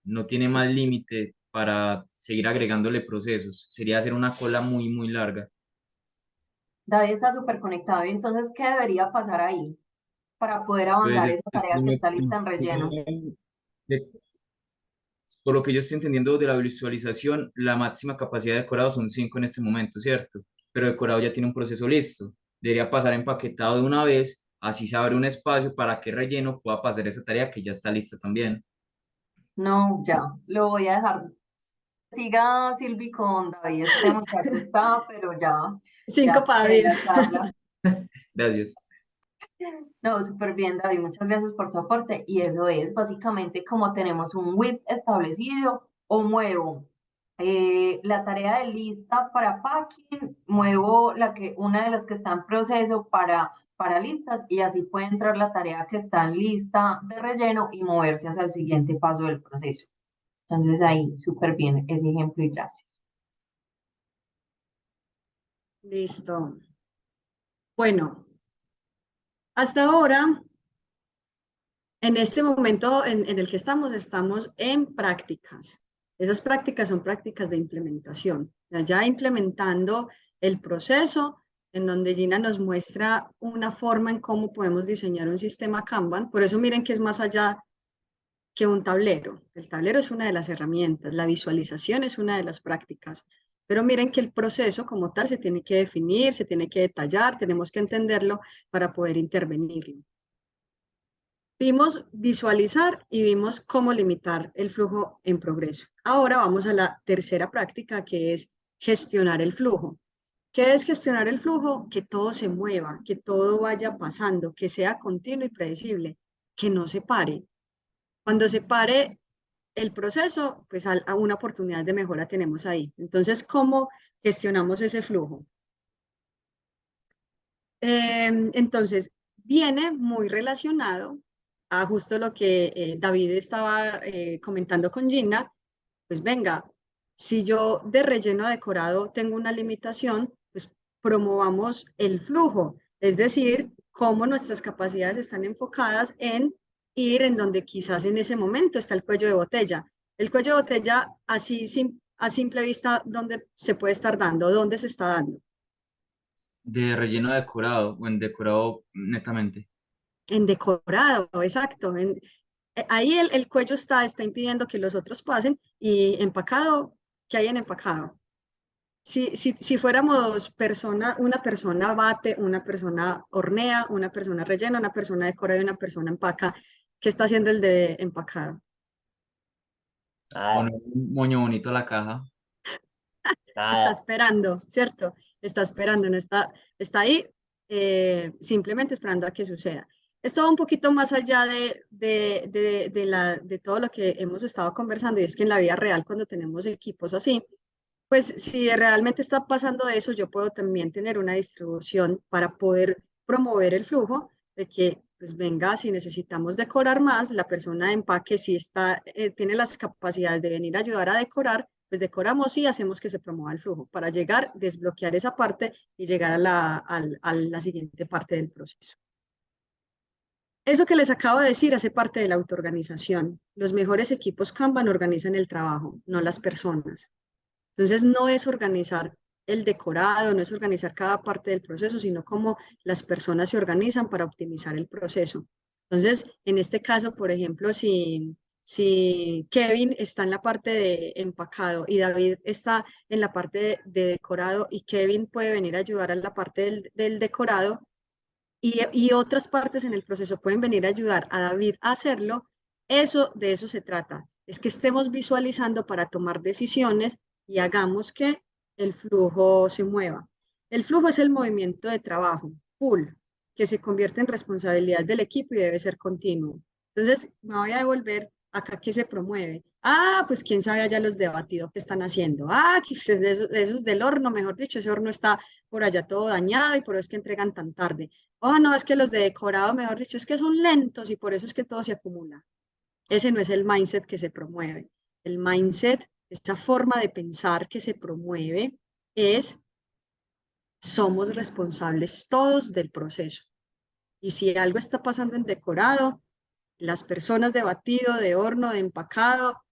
No tiene más límite para seguir agregándole procesos. Sería hacer una cola muy, muy larga. David está súper conectado. ¿Y entonces qué debería pasar ahí para poder Pues, avanzar esa tarea que está lista en relleno? de- por lo que yo estoy entendiendo de la visualización, la máxima capacidad de decorado son 5 en este momento, ¿cierto? Pero decorado ya tiene un proceso listo. Debería pasar empaquetado de una vez, así se abre un espacio para que relleno pueda pasar esa tarea que ya está lista también. No, ya, lo voy a dejar. Siga Silvi con David, este muchacho está, pero ya 5 para quiere David. la charla. Gracias. No, súper bien, David, muchas gracias por tu aporte. Y eso es básicamente como tenemos un WIP establecido o muevo la tarea de lista para packing, muevo una de las que está en proceso para listas y así puede entrar la tarea que está en lista de relleno y moverse hacia el siguiente paso del proceso. Entonces ahí, súper bien ese ejemplo y gracias. Listo. Bueno, hasta ahora, en este momento en el que estamos en prácticas. Esas prácticas son prácticas de implementación. Ya implementando el proceso en donde Gina nos muestra una forma en cómo podemos diseñar un sistema Kanban. Por eso miren que es más allá que un tablero. El tablero es una de las herramientas, la visualización es una de las prácticas. Pero miren que el proceso como tal se tiene que definir, se tiene que detallar, tenemos que entenderlo para poder intervenirlo. Vimos visualizar y vimos cómo limitar el flujo en progreso. Ahora vamos a la tercera práctica, que es gestionar el flujo. ¿Qué es gestionar el flujo? Que todo se mueva, que todo vaya pasando, que sea continuo y predecible, que no se pare. Cuando se pare el proceso, pues a una oportunidad de mejora tenemos ahí. Entonces, ¿cómo gestionamos ese flujo? Entonces, viene muy relacionado a justo lo que David estaba comentando con Gina, pues venga, si yo de relleno decorado tengo una limitación, pues promovamos el flujo, es decir, cómo nuestras capacidades están enfocadas en ir en donde quizás en ese momento está el cuello de botella. El cuello de botella, así a simple vista, ¿dónde se puede estar dando? ¿Dónde se está dando? De relleno decorado o en decorado netamente. En decorado, exacto. Ahí el cuello está impidiendo que los otros pasen y empacado, ¿qué hay en empacado? Si fuéramos una persona bate, una persona hornea, una persona rellena, una persona decora y una persona empaca, ¿qué está haciendo el de empacado? Poner un moño bonito a la caja. Está esperando, ¿cierto? Está esperando, no está ahí simplemente esperando a que suceda. Esto va un poquito más allá de todo lo que hemos estado conversando, y es que en la vida real, cuando tenemos equipos así, pues si realmente está pasando eso, yo puedo también tener una distribución para poder promover el flujo de que, pues venga, si necesitamos decorar más, la persona de empaque, si tiene las capacidades de venir a ayudar a decorar, pues decoramos y hacemos que se promueva el flujo para llegar, desbloquear esa parte y llegar a la siguiente parte del proceso. Eso que les acabo de decir hace parte de la autoorganización. Los mejores equipos Kanban organizan el trabajo, no las personas. Entonces, no es organizar el decorado, no es organizar cada parte del proceso, sino cómo las personas se organizan para optimizar el proceso. Entonces, en este caso, por ejemplo, si Kevin está en la parte de empacado y David está en la parte de decorado y Kevin puede venir a ayudar a la parte del decorado y otras partes en el proceso pueden venir a ayudar a David a hacerlo, de eso se trata. Es que estemos visualizando para tomar decisiones y hagamos que el flujo se mueva. El flujo es el movimiento de trabajo, full, que se convierte en responsabilidad del equipo y debe ser continuo. Entonces, me voy a devolver acá que se promueve. Ah, pues quién sabe allá los debatidos que están haciendo. Ah, que es de esos del horno, mejor dicho, ese horno está por allá todo dañado y por eso es que entregan tan tarde. Oh, no, es que los de decorado, mejor dicho, es que son lentos y por eso es que todo se acumula. Ese no es el mindset que se promueve. El mindset, esa forma de pensar que se promueve es somos responsables todos del proceso. Y si algo está pasando en decorado, las personas de batido, de horno, de empacado,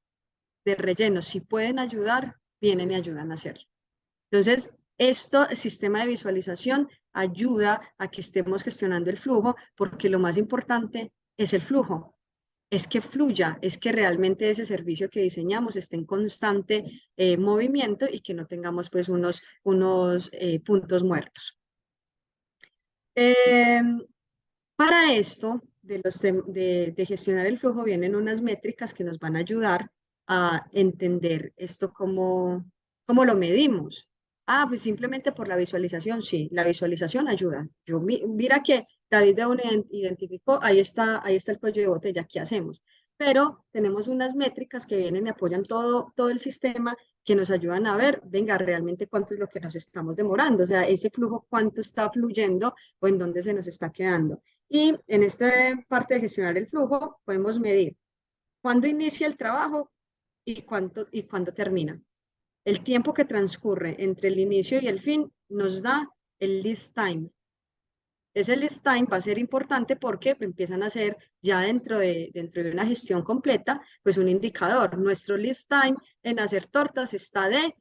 de relleno, si pueden ayudar, vienen y ayudan a hacerlo. Entonces, el sistema de visualización ayuda a que estemos gestionando el flujo, porque lo más importante es el flujo, es que fluya, es que realmente ese servicio que diseñamos esté en constante movimiento y que no tengamos pues unos puntos muertos. Para esto, de gestionar el flujo, vienen unas métricas que nos van a ayudar a entender esto cómo lo medimos. Ah, pues simplemente por la visualización, sí, la visualización ayuda. Mira que David de una identificó, ahí está el cuello de botella, ¿qué hacemos? Pero tenemos unas métricas que vienen y apoyan todo el sistema, que nos ayudan a ver, venga, realmente cuánto es lo que nos estamos demorando, o sea, ese flujo, cuánto está fluyendo o en dónde se nos está quedando. Y en esta parte de gestionar el flujo, podemos medir cuándo inicia el trabajo y cuándo termina. El tiempo que transcurre entre el inicio y el fin nos da el lead time. Ese lead time va a ser importante porque empiezan a ser ya dentro de una gestión completa, pues un indicador. Nuestro lead time en hacer tortas está de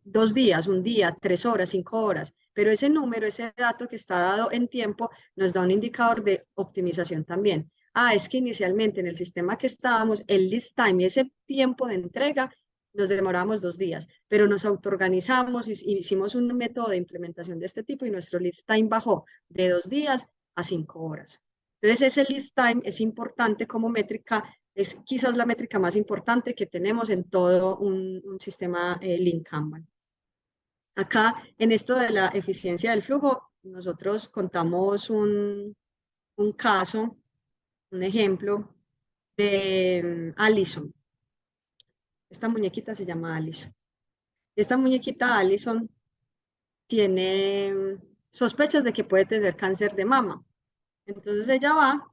2 días, 1 día, 3 horas, 5 horas, pero ese número, ese dato que está dado en tiempo, nos da un indicador de optimización también. Ah, es que inicialmente en el sistema que estábamos, el lead time, ese tiempo de entrega, nos demoramos 2 días, pero nos autoorganizamos y hicimos un método de implementación de este tipo y nuestro lead time bajó de 2 días a 5 horas. Entonces, ese lead time es importante como métrica, es quizás la métrica más importante que tenemos en todo un sistema Lean Kanban. Acá, en esto de la eficiencia del flujo, nosotros contamos un caso, un ejemplo de Allison. Esta muñequita se llama Allison. Esta muñequita Allison tiene sospechas de que puede tener cáncer de mama. Entonces ella va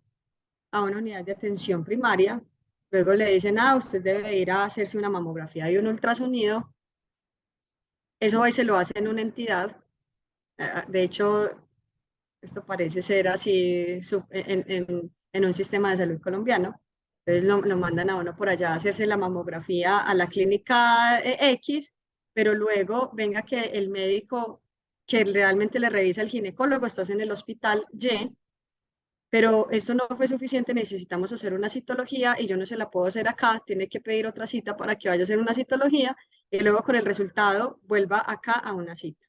a una unidad de atención primaria, luego le dicen, usted debe ir a hacerse una mamografía y un ultrasonido. Eso hoy se lo hace en una entidad. De hecho, esto parece ser así en un sistema de salud colombiano. Entonces lo mandan a uno por allá a hacerse la mamografía a la clínica X, pero luego venga que el médico que realmente le revisa el ginecólogo, estás en el hospital Y, pero esto no fue suficiente, necesitamos hacer una citología y yo no se la puedo hacer acá, tiene que pedir otra cita para que vaya a hacer una citología y luego con el resultado vuelva acá a una cita.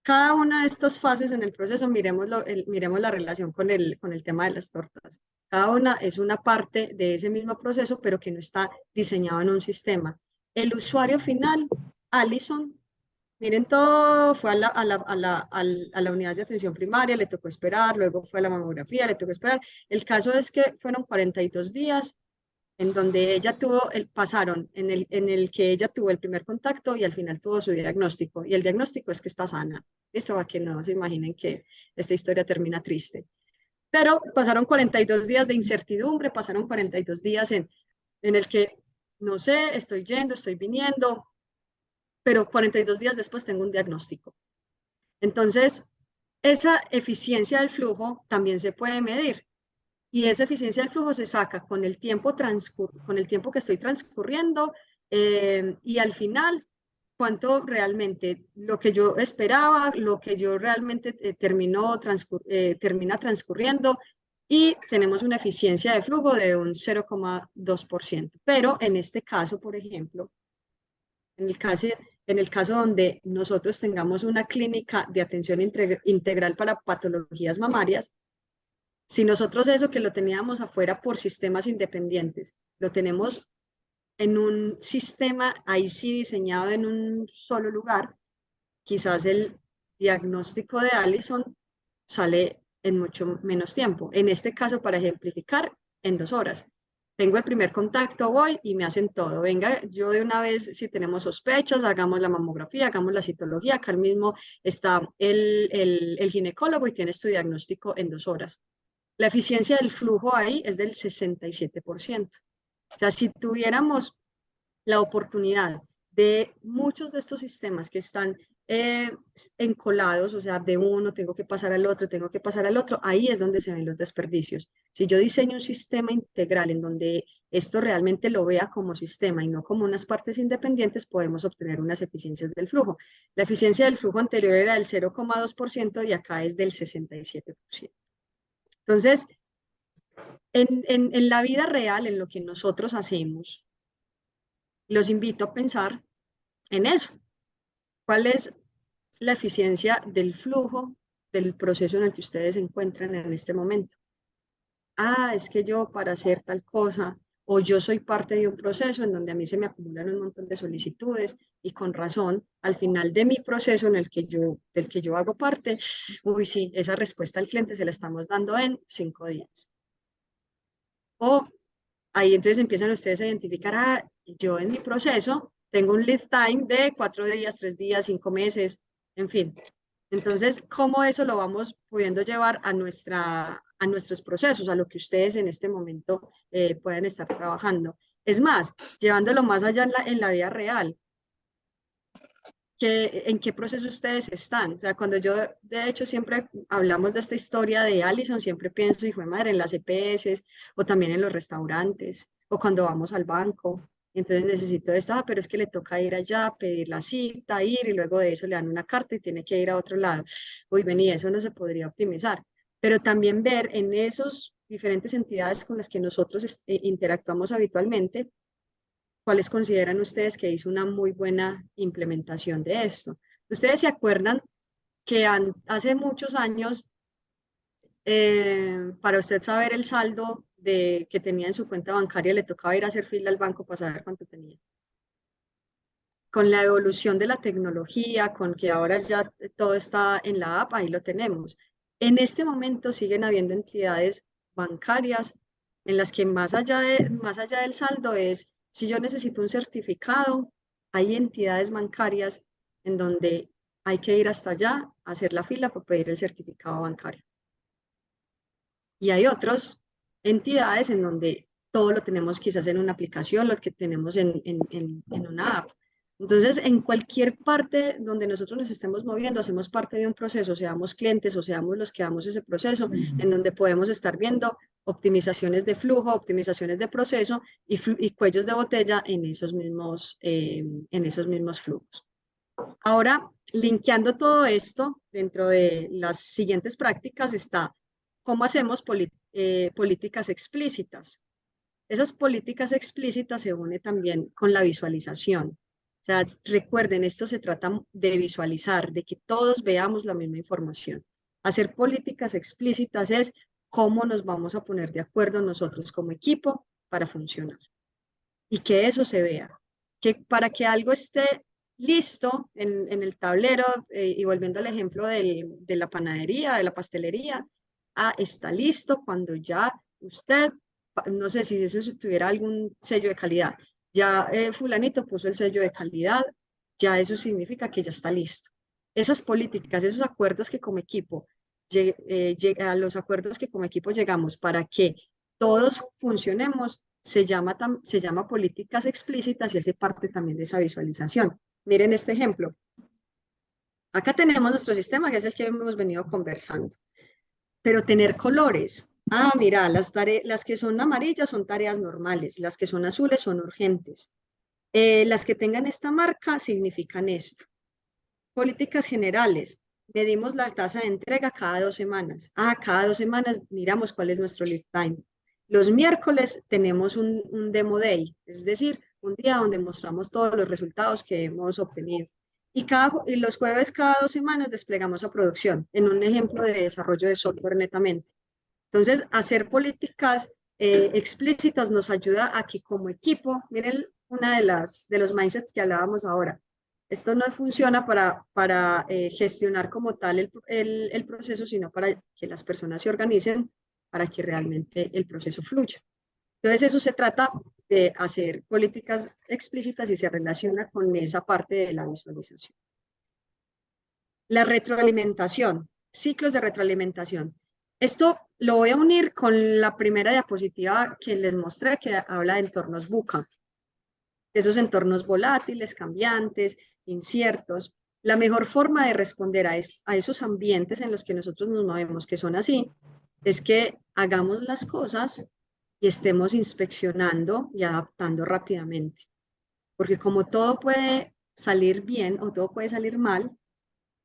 Cada una de estas fases en el proceso, miremos la relación con el tema de las tortas. Cada una es una parte de ese mismo proceso, pero que no está diseñado en un sistema. El usuario final, Allison, miren todo, fue a la unidad de atención primaria, le tocó esperar, luego fue a la mamografía, le tocó esperar. El caso es que fueron 42 días en donde pasaron en el que ella tuvo el primer contacto y al final tuvo su diagnóstico. Y el diagnóstico es que está sana. Esto para que no se imaginen que esta historia termina triste. Pero pasaron 42 días de incertidumbre, pasaron 42 días en el que, no sé, estoy yendo, estoy viniendo, pero 42 días después tengo un diagnóstico. Entonces, esa eficiencia del flujo también se puede medir. Y esa eficiencia del flujo se saca con el tiempo, con el tiempo que estoy transcurriendo y al final cuánto realmente lo que yo esperaba, lo que yo realmente termina transcurriendo y tenemos una eficiencia de flujo de un 0,2%. Pero en este caso, por ejemplo, en el caso donde nosotros tengamos una clínica de atención integral para patologías mamarias, si nosotros eso que lo teníamos afuera por sistemas independientes, lo tenemos en un sistema ahí sí diseñado en un solo lugar, quizás el diagnóstico de Allison sale en mucho menos tiempo. En este caso, para ejemplificar, en 2 horas. Tengo el primer contacto, voy y me hacen todo. Venga, yo de una vez, si tenemos sospechas, hagamos la mamografía, hagamos la citología. Acá mismo está el ginecólogo y tienes tu diagnóstico en 2 horas. La eficiencia del flujo ahí es del 67%. O sea, si tuviéramos la oportunidad de muchos de estos sistemas que están encolados, o sea, de uno tengo que pasar al otro, tengo que pasar al otro, ahí es donde se ven los desperdicios. Si yo diseño un sistema integral en donde esto realmente lo vea como sistema y no como unas partes independientes, podemos obtener unas eficiencias del flujo. La eficiencia del flujo anterior era del 0,2% y acá es del 67%. Entonces, en la vida real, en lo que nosotros hacemos, los invito a pensar en eso. ¿Cuál es la eficiencia del flujo del proceso en el que ustedes se encuentran en este momento? Ah, es que yo para hacer tal cosa, o yo soy parte de un proceso en donde a mí se me acumulan un montón de solicitudes y con razón, al final de mi proceso del que yo hago parte, uy, sí, esa respuesta al cliente se la estamos dando en 5 días. O ahí entonces empiezan ustedes a identificar, ah, yo en mi proceso tengo un lead time de 4 días, 3 días, 5 meses, en fin. Entonces, ¿cómo eso lo vamos pudiendo llevar a nuestros procesos, a lo que ustedes en este momento pueden estar trabajando? Es más, llevándolo más allá en la vida real, ¿en qué proceso ustedes están? O sea, cuando yo, de hecho, siempre hablamos de esta historia de Allison, siempre pienso, hijo de madre, en las EPS o también en los restaurantes o cuando vamos al banco. Entonces necesito esto, pero es que le toca ir allá, pedir la cita, ir y luego de eso le dan una carta y tiene que ir a otro lado. Uy, vení, eso no se podría optimizar. Pero también ver en esos diferentes entidades con las que nosotros interactuamos habitualmente, ¿cuáles consideran ustedes que hizo una muy buena implementación de esto? ¿Ustedes se acuerdan que hace muchos años, para usted saber el saldo que tenía en su cuenta bancaria, le tocaba ir a hacer fila al banco para saber cuánto tenía? Con la evolución de la tecnología, con que ahora ya todo está en la app, ahí lo tenemos. En este momento siguen habiendo entidades bancarias en las que más allá del saldo es, si yo necesito un certificado, hay entidades bancarias en donde hay que ir hasta allá, hacer la fila para pedir el certificado bancario. Y hay otras entidades en donde todo lo tenemos quizás en una aplicación, lo que tenemos en una app. Entonces, en cualquier parte donde nosotros nos estemos moviendo, hacemos parte de un proceso, seamos clientes o seamos los que damos ese proceso, en donde podemos estar viendo optimizaciones de flujo, optimizaciones de proceso y cuellos de botella en esos mismos flujos. Ahora, linkeando todo esto, dentro de las siguientes prácticas está cómo hacemos políticas explícitas. Esas políticas explícitas se unen también con la visualización. O sea, recuerden, esto se trata de visualizar, de que todos veamos la misma información. Hacer políticas explícitas es cómo nos vamos a poner de acuerdo nosotros como equipo para funcionar. Y que eso se vea. Que para que algo esté listo en el tablero, y volviendo al ejemplo de la panadería, de la pastelería, está listo cuando ya usted, no sé si eso tuviera algún sello de calidad, ya fulanito puso el sello de calidad, ya eso significa que ya está listo. Esas políticas, esos acuerdos que como equipo, a los acuerdos que como equipo llegamos para que todos funcionemos, se llama políticas explícitas y hace parte también de esa visualización. Miren este ejemplo. Acá tenemos nuestro sistema, que es el que hemos venido conversando. Pero tener colores. Ah, mira, las que son amarillas son tareas normales, las que son azules son urgentes. Las que tengan esta marca significan esto. Políticas generales. Medimos la tasa de entrega cada 2 semanas. Ah, cada 2 semanas miramos cuál es nuestro lead time. Los miércoles tenemos un demo day, es decir, un día donde mostramos todos los resultados que hemos obtenido. Y los jueves cada 2 semanas desplegamos a producción, en un ejemplo de desarrollo de software netamente. Entonces, hacer políticas explícitas nos ayuda a que como equipo, miren una de los mindsets que hablábamos ahora, esto no funciona para gestionar como tal el proceso, sino para que las personas se organicen para que realmente el proceso fluya. Entonces, eso se trata de hacer políticas explícitas y se relaciona con esa parte de la visualización. La retroalimentación, ciclos de retroalimentación. Esto lo voy a unir con la primera diapositiva que les mostré, que habla de entornos VUCA. Esos entornos volátiles, cambiantes, inciertos. La mejor forma de responder a esos ambientes en los que nosotros nos movemos, que son así, es que hagamos las cosas y estemos inspeccionando y adaptando rápidamente. Porque como todo puede salir bien o todo puede salir mal,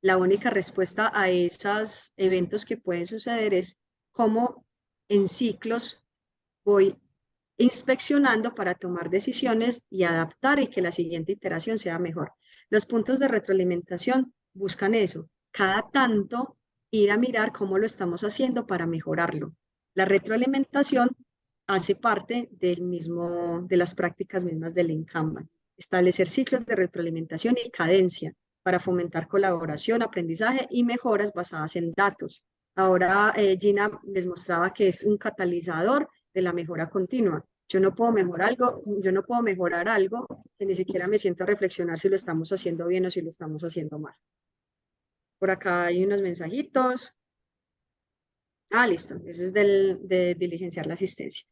la única respuesta a esos eventos que pueden suceder es cómo en ciclos voy inspeccionando para tomar decisiones y adaptar y que la siguiente iteración sea mejor. Los puntos de retroalimentación buscan eso, cada tanto ir a mirar cómo lo estamos haciendo para mejorarlo. La retroalimentación hace parte de las prácticas mismas del Lean Kanban. Establecer ciclos de retroalimentación y cadencia para fomentar colaboración, aprendizaje y mejoras basadas en datos. Ahora Gina les mostraba que es un catalizador de la mejora continua. Yo no puedo mejorar algo que ni siquiera me siento a reflexionar si lo estamos haciendo bien o si lo estamos haciendo mal. Por acá hay unos mensajitos. Ah, listo. Ese es de diligenciar la asistencia.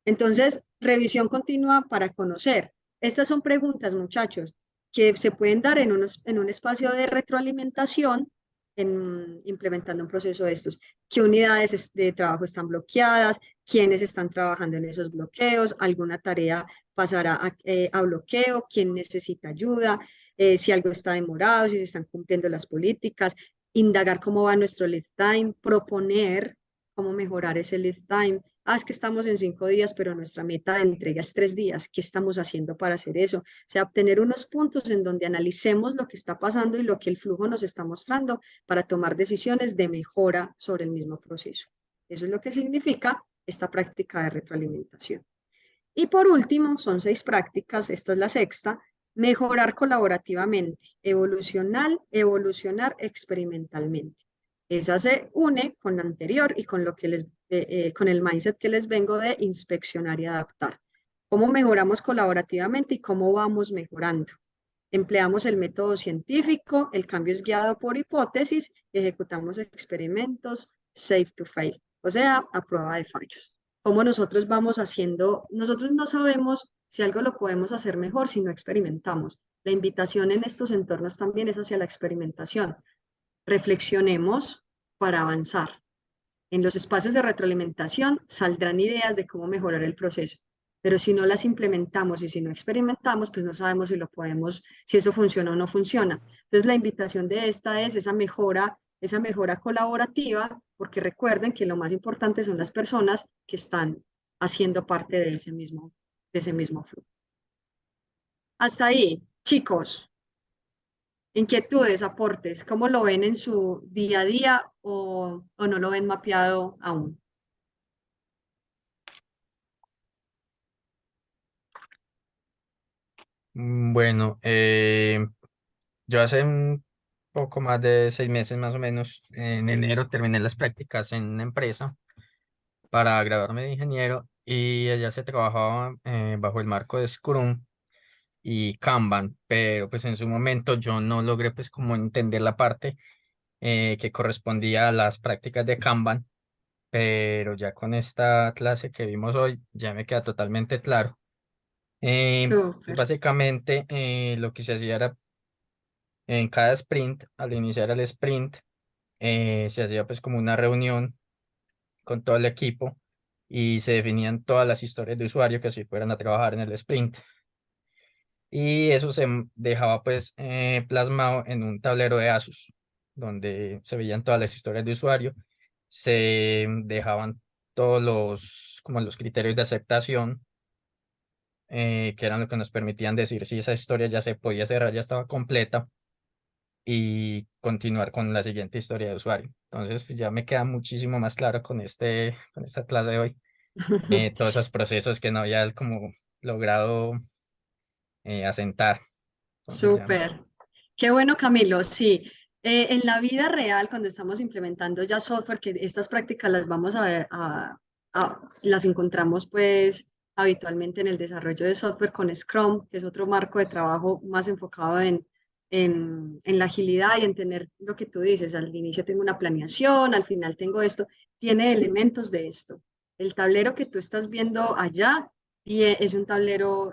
Entonces, revisión continua para conocer. Estas son preguntas, muchachos, que se pueden dar en un espacio de retroalimentación implementando un proceso de estos. ¿Qué unidades de trabajo están bloqueadas? ¿Quiénes están trabajando en esos bloqueos? ¿Alguna tarea pasará a bloqueo? ¿Quién necesita ayuda? Si algo está demorado, si se están cumpliendo las políticas, indagar cómo va nuestro lead time, proponer cómo mejorar ese lead time. Ah, es que estamos en 5 días, pero nuestra meta de entrega es 3 días. ¿Qué estamos haciendo para hacer eso? O sea, obtener unos puntos en donde analicemos lo que está pasando y lo que el flujo nos está mostrando para tomar decisiones de mejora sobre el mismo proceso. Eso es lo que significa esta práctica de retroalimentación. Y por último, son 6 prácticas, esta es la sexta, mejorar colaborativamente, evolucionar experimentalmente. Esa se une con la anterior y con con el mindset que les vengo de inspeccionar y adaptar. ¿Cómo mejoramos colaborativamente y cómo vamos mejorando? Empleamos el método científico, el cambio es guiado por hipótesis, ejecutamos experimentos safe to fail, o sea, a prueba de fallos. ¿Cómo nosotros vamos haciendo? Nosotros no sabemos si algo lo podemos hacer mejor si no experimentamos. La invitación en estos entornos también es hacia la experimentación. Reflexionemos para avanzar. En los espacios de retroalimentación saldrán ideas de cómo mejorar el proceso, pero si no las implementamos y si no experimentamos, pues no sabemos si eso funciona o no funciona. Entonces la invitación de esta es esa mejora colaborativa, porque recuerden que lo más importante son las personas que están haciendo parte de ese mismo flujo. Hasta ahí, chicos. Inquietudes, aportes, ¿cómo lo ven en su día a día o no lo ven mapeado aún? Bueno, yo hace un poco más de 6 meses más o menos, en enero terminé las prácticas en una empresa para graduarme de ingeniero y allá se trabajaba bajo el marco de Scrum y Kanban, pero pues en su momento yo no logré pues como entender la parte que correspondía a las prácticas de Kanban, pero ya con esta clase que vimos hoy ya me queda totalmente claro. Pues Súper. básicamente lo que se hacía era En cada sprint, al iniciar el sprint, se hacía pues como una reunión con todo el equipo y se definían todas las historias de usuario que se fueran a trabajar en el sprint. Y eso se dejaba pues plasmado en un tablero de Asus, donde se veían todas las historias de usuario, se dejaban todos como los criterios de aceptación, que eran lo que nos permitían decir si esa historia ya se podía cerrar, ya estaba completa, y continuar con la siguiente historia de usuario. Entonces, pues ya me queda muchísimo más claro con esta clase de hoy, todos esos procesos que no había como logrado asentar. Entonces ya. Súper. Qué bueno, Camilo. Sí, en la vida real, cuando estamos implementando ya software, que estas prácticas las vamos a ver, las encontramos pues habitualmente en el desarrollo de software con Scrum, que es otro marco de trabajo más enfocado en la agilidad y en tener lo que tú dices. Al inicio tengo una planeación, al final tengo esto. Tiene elementos de esto. El tablero que tú estás viendo allá es un tablero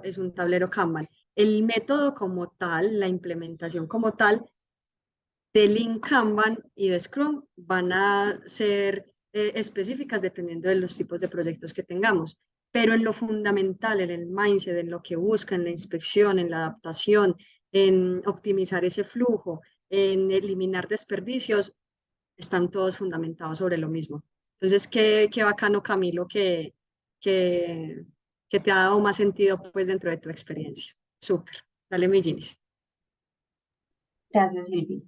Kanban. El método como tal, la implementación como tal de Lean Kanban y de Scrum van a ser específicas dependiendo de los tipos de proyectos que tengamos. Pero en lo fundamental, en el mindset, en lo que busca, en la inspección, en la adaptación, en optimizar ese flujo, en eliminar desperdicios, están todos fundamentados sobre lo mismo. Entonces, qué bacano, Camilo, que, que te ha dado más sentido pues dentro de tu experiencia. Súper. Dale, mi Ginis. Gracias, Silvi.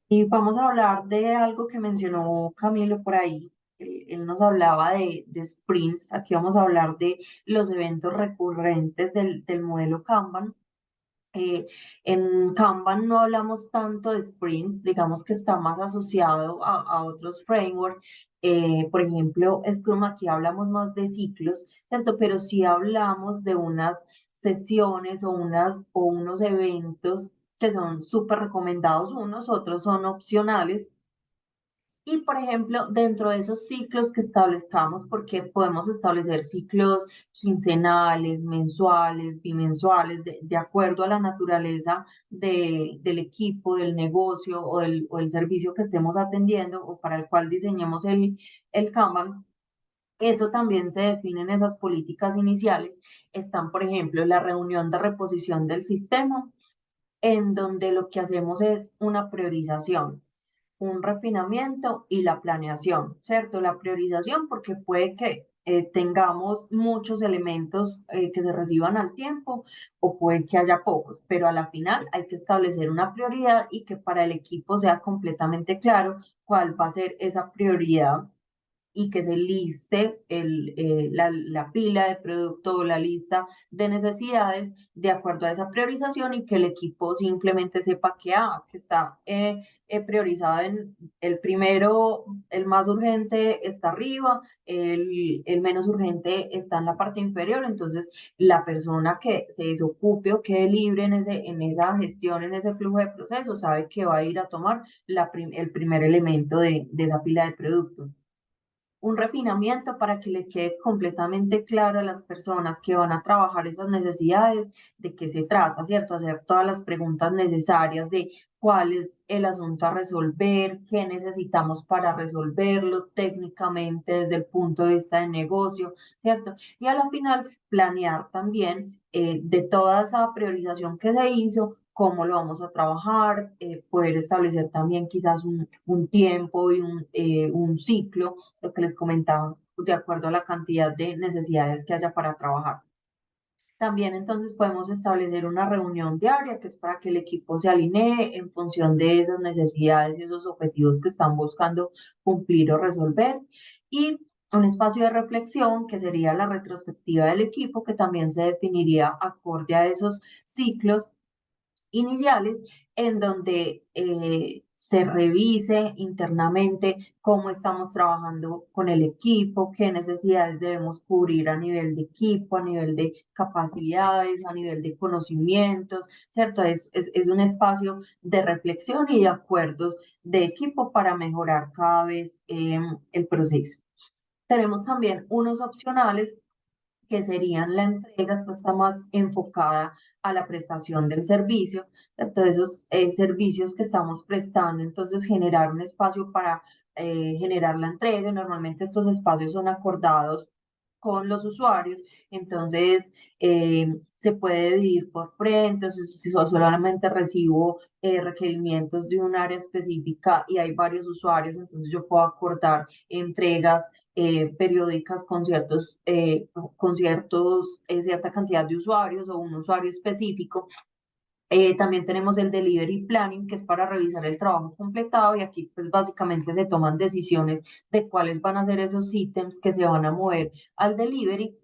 Y vamos a hablar de algo que mencionó Camilo por ahí. Él nos hablaba de sprints. Aquí vamos a hablar de los eventos recurrentes del modelo Kanban. En Kanban no hablamos tanto de sprints, digamos que está más asociado a otros frameworks. Por ejemplo, Scrum, aquí hablamos más de ciclos, ¿cierto? Pero sí hablamos de unas sesiones o unos eventos que son súper recomendados unos, otros son opcionales. Y, por ejemplo, dentro de esos ciclos que establezcamos, porque podemos establecer ciclos quincenales, mensuales, bimensuales, de acuerdo a la naturaleza del equipo, del negocio o el servicio que estemos atendiendo o para el cual diseñemos el Kanban. Eso también se define en esas políticas iniciales. Están, por ejemplo, la reunión de reposición del sistema, en donde lo que hacemos es una priorización, un refinamiento y la planeación, ¿cierto? La priorización porque puede que tengamos muchos elementos que se reciban al tiempo o puede que haya pocos, pero a la final hay que establecer una prioridad y que para el equipo sea completamente claro cuál va a ser esa prioridad y que se liste la pila de producto o la lista de necesidades de acuerdo a esa priorización y que el equipo simplemente sepa que está priorizado en el primero, el más urgente está arriba, el menos urgente está en la parte inferior, entonces la persona que se desocupe o quede libre en esa gestión, en ese flujo de procesos, sabe que va a ir a tomar el primer elemento de esa pila de productos. Un refinamiento para que le quede completamente claro a las personas que van a trabajar esas necesidades de qué se trata, ¿cierto? Hacer todas las preguntas necesarias de cuál es el asunto a resolver, qué necesitamos para resolverlo técnicamente desde el punto de vista de negocio, ¿cierto? Y a la final planear también de toda esa priorización que se hizo, cómo lo vamos a trabajar, poder establecer también quizás un tiempo y un ciclo, lo que les comentaba, de acuerdo a la cantidad de necesidades que haya para trabajar. También entonces podemos establecer una reunión diaria, que es para que el equipo se alinee en función de esas necesidades y esos objetivos que están buscando cumplir o resolver. Y un espacio de reflexión, que sería la retrospectiva del equipo, que también se definiría acorde a esos ciclos iniciales, en donde se revise internamente cómo estamos trabajando con el equipo, qué necesidades debemos cubrir a nivel de equipo, a nivel de capacidades, a nivel de conocimientos, ¿cierto? Es un espacio de reflexión y de acuerdos de equipo para mejorar cada vez el proceso. Tenemos también unos opcionales que serían la entrega. Esta está más enfocada a la prestación del servicio, de todos esos servicios que estamos prestando. Entonces, generar un espacio para generar la entrega. Normalmente estos espacios son acordados con los usuarios, entonces se puede dividir por frente. Entonces si solamente recibo requerimientos de un área específica y hay varios usuarios, entonces yo puedo acordar entregas periódicas con cierta cantidad de usuarios o un usuario específico. También tenemos el Delivery Planning, que es para revisar el trabajo completado, y aquí pues básicamente se toman decisiones de cuáles van a ser esos ítems que se van a mover al delivery.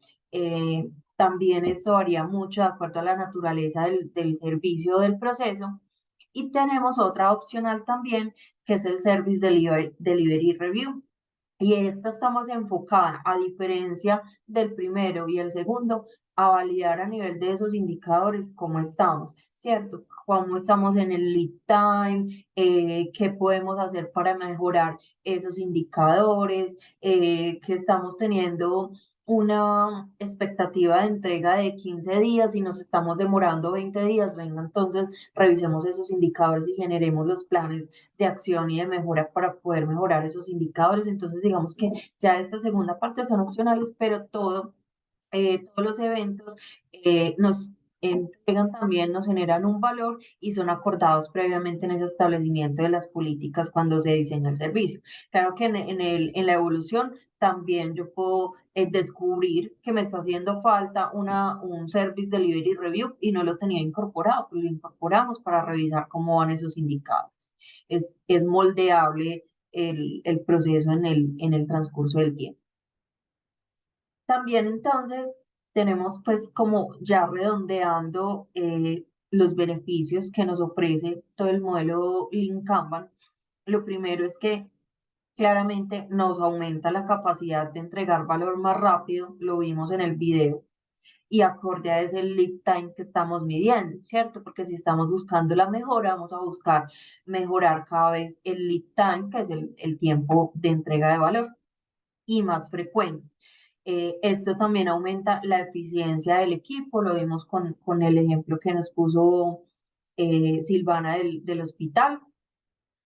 También esto varía mucho de acuerdo a la naturaleza del servicio o del proceso. Y tenemos otra opcional también, que es el Service Delivery Review. Y esta está más enfocada, a diferencia del primero y el segundo, a validar a nivel de esos indicadores cómo estamos, ¿cierto? Cómo estamos en el lead time, qué podemos hacer para mejorar esos indicadores, que estamos teniendo una expectativa de entrega de 15 días y nos estamos demorando 20 días. Venga, entonces revisemos esos indicadores y generemos los planes de acción y de mejora para poder mejorar esos indicadores. Entonces, digamos que ya esta segunda parte son opcionales, pero todos los eventos nos entregan también, nos generan un valor y son acordados previamente en ese establecimiento de las políticas cuando se diseña el servicio. Claro que en la evolución también yo puedo descubrir que me está haciendo falta un Service Delivery Review y no lo tenía incorporado, pero lo incorporamos para revisar cómo van esos indicadores. Es moldeable el proceso en el transcurso del tiempo. También entonces tenemos pues como ya redondeando los beneficios que nos ofrece todo el modelo Lean Kanban. Lo primero es que claramente nos aumenta la capacidad de entregar valor más rápido, lo vimos en el video, y acorde a ese lead time que estamos midiendo, ¿cierto? Porque si estamos buscando la mejora, vamos a buscar mejorar cada vez el lead time, que es el tiempo de entrega de valor, y más frecuente. Esto también aumenta la eficiencia del equipo, lo vimos con el ejemplo que nos puso Silvana del hospital.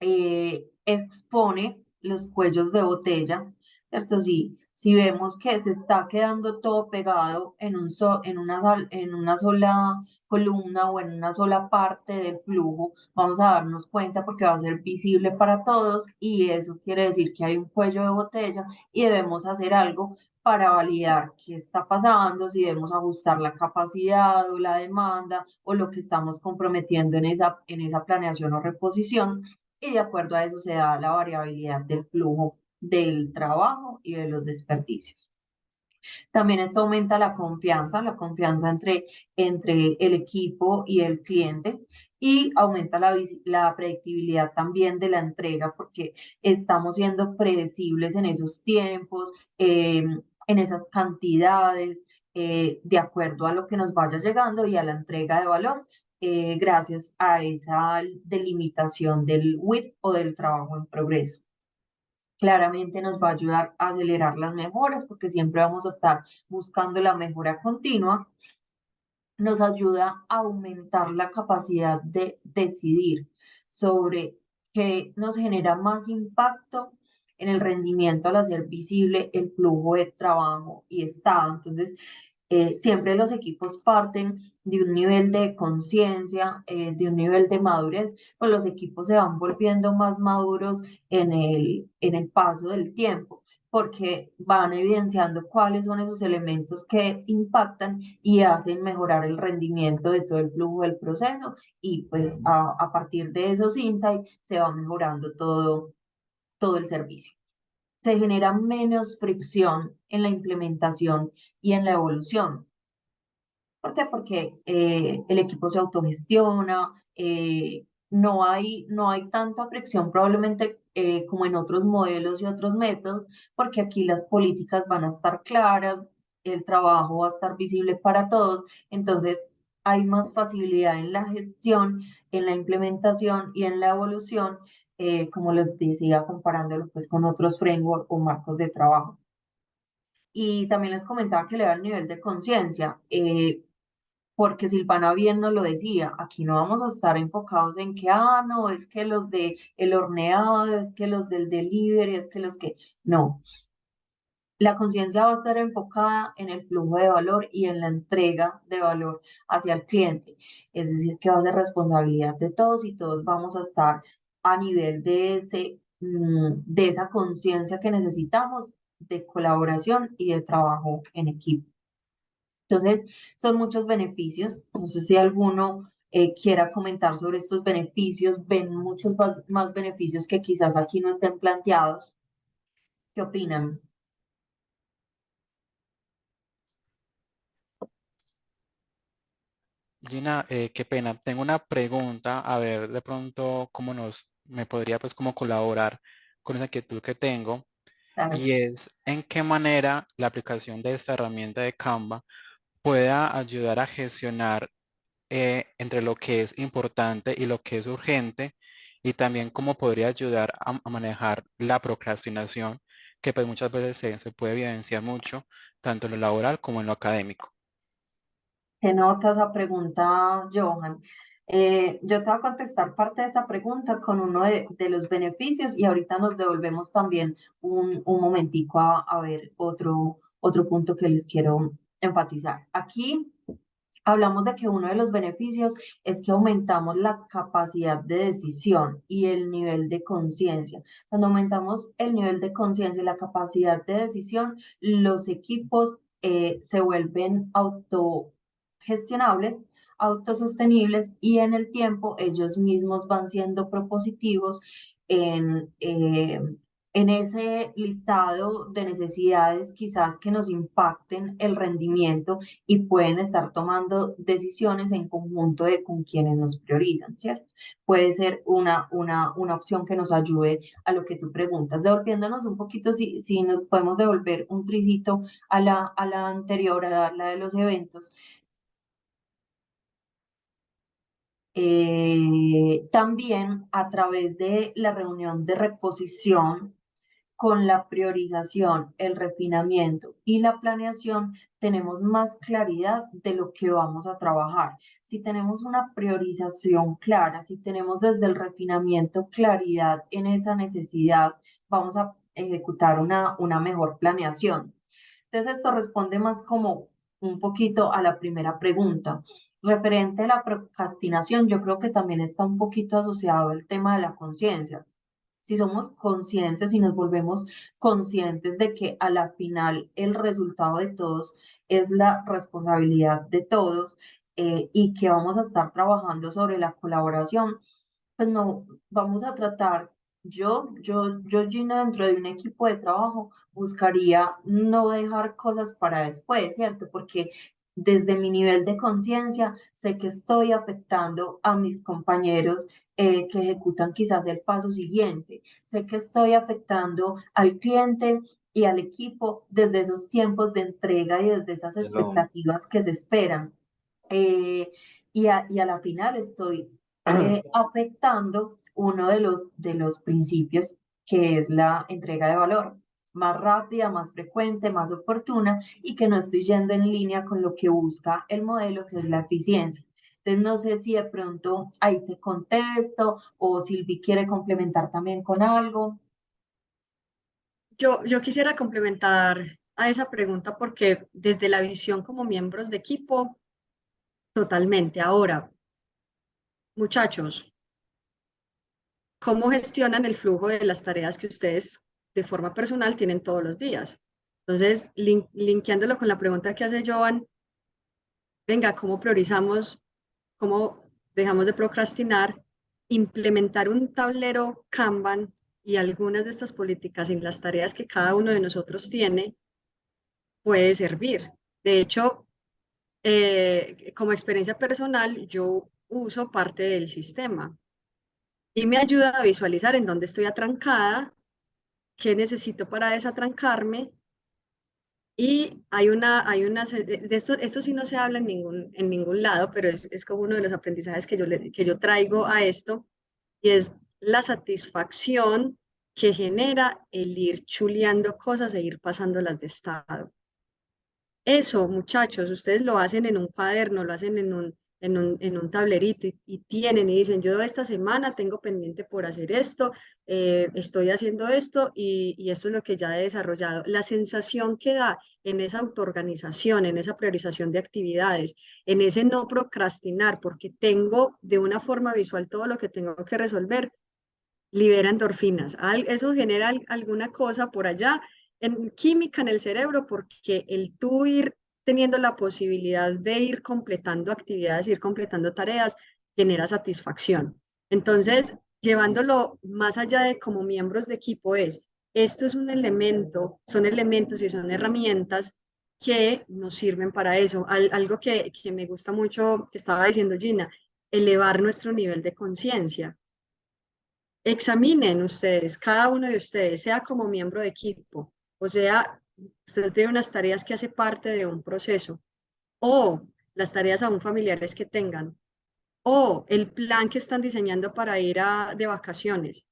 Expone los cuellos de botella, ¿cierto? Si vemos que se está quedando todo pegado en una sola columna o en una sola parte del flujo, vamos a darnos cuenta porque va a ser visible para todos, y eso quiere decir que hay un cuello de botella y debemos hacer algo para validar qué está pasando, si debemos ajustar la capacidad o la demanda o lo que estamos comprometiendo en esa planeación o reposición, y de acuerdo a eso se da la variabilidad del flujo del trabajo y de los desperdicios. También esto aumenta la confianza entre el equipo y el cliente, y aumenta la predictibilidad también de la entrega, porque estamos siendo predecibles en esos tiempos, en esas cantidades, de acuerdo a lo que nos vaya llegando y a la entrega de valor, gracias a esa delimitación del WIP o del trabajo en progreso. Claramente nos va a ayudar a acelerar las mejoras, porque siempre vamos a estar buscando la mejora continua. Nos ayuda a aumentar la capacidad de decidir sobre qué nos genera más impacto en el rendimiento al hacer visible el flujo de trabajo y estado. Entonces, siempre los equipos parten de un nivel de conciencia, de un nivel de madurez, pues los equipos se van volviendo más maduros en el paso del tiempo, porque van evidenciando cuáles son esos elementos que impactan y hacen mejorar el rendimiento de todo el flujo del proceso, y pues a partir de esos insights se va mejorando todo el servicio. Se genera menos fricción en la implementación y en la evolución. ¿Por qué? Porque el equipo se autogestiona, no hay tanta fricción probablemente como en otros modelos y otros métodos, porque aquí las políticas van a estar claras, el trabajo va a estar visible para todos, entonces hay más facilidad en la gestión, en la implementación y en la evolución, como les decía, comparándolo pues con otros frameworks o marcos de trabajo. Y también les comentaba que le da el nivel de conciencia, porque Silvana bien nos lo decía, aquí no vamos a estar enfocados en que, no, es que los de el horneado, es que los del delivery, es que los que, no. La conciencia va a estar enfocada en el flujo de valor y en la entrega de valor hacia el cliente. Es decir, que va a ser responsabilidad de todos y todos vamos a estar a nivel de de esa conciencia que necesitamos de colaboración y de trabajo en equipo. Entonces, son muchos beneficios. No sé si alguno quiera comentar sobre estos beneficios. Ven muchos más beneficios que quizás aquí no estén planteados. ¿Qué opinan? Gina, qué pena. Tengo una pregunta, a ver, de pronto, me podría pues como colaborar con esa inquietud que tengo, Claro. y es en qué manera la aplicación de esta herramienta de Canva pueda ayudar a gestionar entre lo que es importante y lo que es urgente, y también cómo podría ayudar a manejar la procrastinación, que pues muchas veces se puede evidenciar mucho, tanto en lo laboral como en lo académico. ¿Qué nota esa pregunta, Johan? Yo te voy a contestar parte de esta pregunta con uno de los beneficios y ahorita nos devolvemos también un momentico a ver otro punto que les quiero enfatizar. Aquí hablamos de que uno de los beneficios es que aumentamos la capacidad de decisión y el nivel de conciencia. Cuando aumentamos el nivel de conciencia y la capacidad de decisión, los equipos se vuelven autogestionables, autosostenibles y en el tiempo ellos mismos van siendo propositivos en, eh, en ese listado de necesidades quizás que nos impacten el rendimiento y pueden estar tomando decisiones en conjunto de con quienes nos priorizan, ¿cierto? Puede ser una opción que nos ayude a lo que tú preguntas. Devolviéndonos un poquito, si nos podemos devolver un tricito a la anterior, a la de los eventos. También a través de la reunión de reposición, con la priorización, el refinamiento y la planeación, tenemos más claridad de lo que vamos a trabajar. Si tenemos una priorización clara, si tenemos desde el refinamiento claridad en esa necesidad, vamos a ejecutar una mejor planeación. Entonces, esto responde más como un poquito a la primera pregunta. Referente a la procrastinación, yo creo que también está un poquito asociado al tema de la conciencia. Si somos conscientes y nos volvemos conscientes de que a la final el resultado de todos es la responsabilidad de todos, y que vamos a estar trabajando sobre la colaboración, pues no vamos a tratar, Gina, dentro de un equipo de trabajo, buscaría no dejar cosas para después, ¿cierto? Porque desde mi nivel de conciencia sé que estoy afectando a mis compañeros que ejecutan quizás el paso siguiente. Sé que estoy afectando al cliente y al equipo desde esos tiempos de entrega y desde esas expectativas que se esperan. Eh, y a la final estoy afectando uno de los principios que es la entrega de valor más rápida, más frecuente, más oportuna y que no estoy yendo en línea con lo que busca el modelo, que es la eficiencia. Entonces, no sé si de pronto ahí te contesto o Silvi quiere complementar también con algo. Yo quisiera complementar a esa pregunta porque desde la visión como miembros de equipo, totalmente. Ahora, muchachos, ¿cómo gestionan el flujo de las tareas que ustedes de forma personal tienen todos los días? Entonces, linkeándolo con la pregunta que hace Joan, venga, ¿cómo priorizamos? ¿Cómo dejamos de procrastinar? Implementar un tablero Kanban y algunas de estas políticas en las tareas que cada uno de nosotros tiene puede servir. De hecho, como experiencia personal, yo uso parte del sistema y me ayuda a visualizar en dónde estoy atrancada, qué necesito para desatrancarme. Y esto sí no se habla en ningún lado, pero es como uno de los aprendizajes que yo traigo a esto, y es la satisfacción que genera el ir chuleando cosas e ir pasándolas de estado. Eso, muchachos, ustedes lo hacen en un cuaderno, lo hacen en un tablerito y tienen y dicen, yo esta semana tengo pendiente por hacer esto, estoy haciendo esto y esto es lo que ya he desarrollado. La sensación que da en esa autoorganización, en esa priorización de actividades, en ese no procrastinar, porque tengo de una forma visual todo lo que tengo que resolver, libera endorfinas. Eso genera alguna cosa por allá en química en el cerebro porque el tú ir teniendo la posibilidad de ir completando actividades, ir completando tareas, genera satisfacción. Entonces, llevándolo más allá de como miembros de equipo esto es un elemento, son elementos y son herramientas que nos sirven para eso. Algo que me gusta mucho, que estaba diciendo Gina, elevar nuestro nivel de conciencia. Examinen ustedes, cada uno de ustedes, sea como miembro de equipo, o sea, usted tiene unas tareas que hace parte de un proceso, o las tareas aún familiares que tengan, o el plan que están diseñando para ir de vacaciones,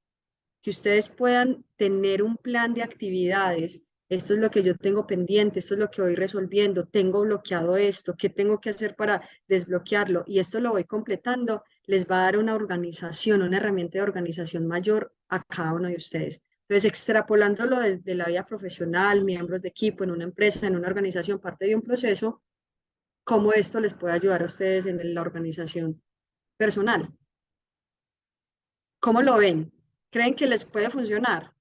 que ustedes puedan tener un plan de actividades. Esto es lo que yo tengo pendiente, esto es lo que voy resolviendo, tengo bloqueado esto, ¿qué tengo que hacer para desbloquearlo? Y esto lo voy completando, les va a dar una organización, una herramienta de organización mayor a cada uno de ustedes. Entonces, extrapolándolo desde la vida profesional, miembros de equipo, en una empresa, en una organización, parte de un proceso, cómo esto les puede ayudar a ustedes en la organización personal. ¿Cómo lo ven? ¿Creen que les puede funcionar?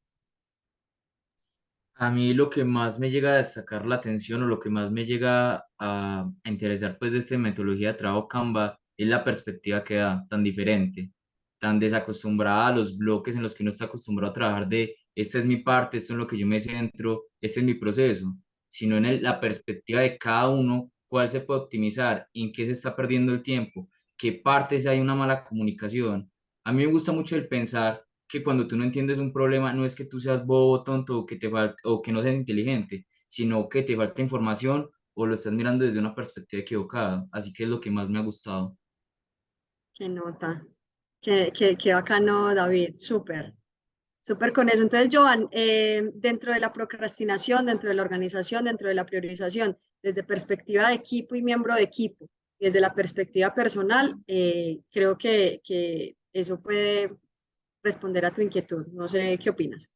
A mí lo que más me llega a destacar la atención o lo que más me llega a interesar pues de esta metodología de trabajo Canva es la perspectiva que da tan diferente, tan desacostumbrada a los bloques en los que uno está acostumbrado a trabajar de esta es mi parte, esto es en lo que yo me centro, este es mi proceso, sino en la perspectiva de cada uno, cuál se puede optimizar, en qué se está perdiendo el tiempo, qué partes hay una mala comunicación. A mí me gusta mucho el pensar que cuando tú no entiendes un problema, no es que tú seas bobo, tonto o que te o que no seas inteligente, sino que te falta información o lo estás mirando desde una perspectiva equivocada. Así que es lo que más me ha gustado. Qué nota. Qué bacano, David. Súper. Súper con eso. Entonces, Joan, dentro de la procrastinación, dentro de la organización, dentro de la priorización, desde perspectiva de equipo y miembro de equipo, y desde la perspectiva personal, creo que eso puede responder a tu inquietud. No sé qué opinas.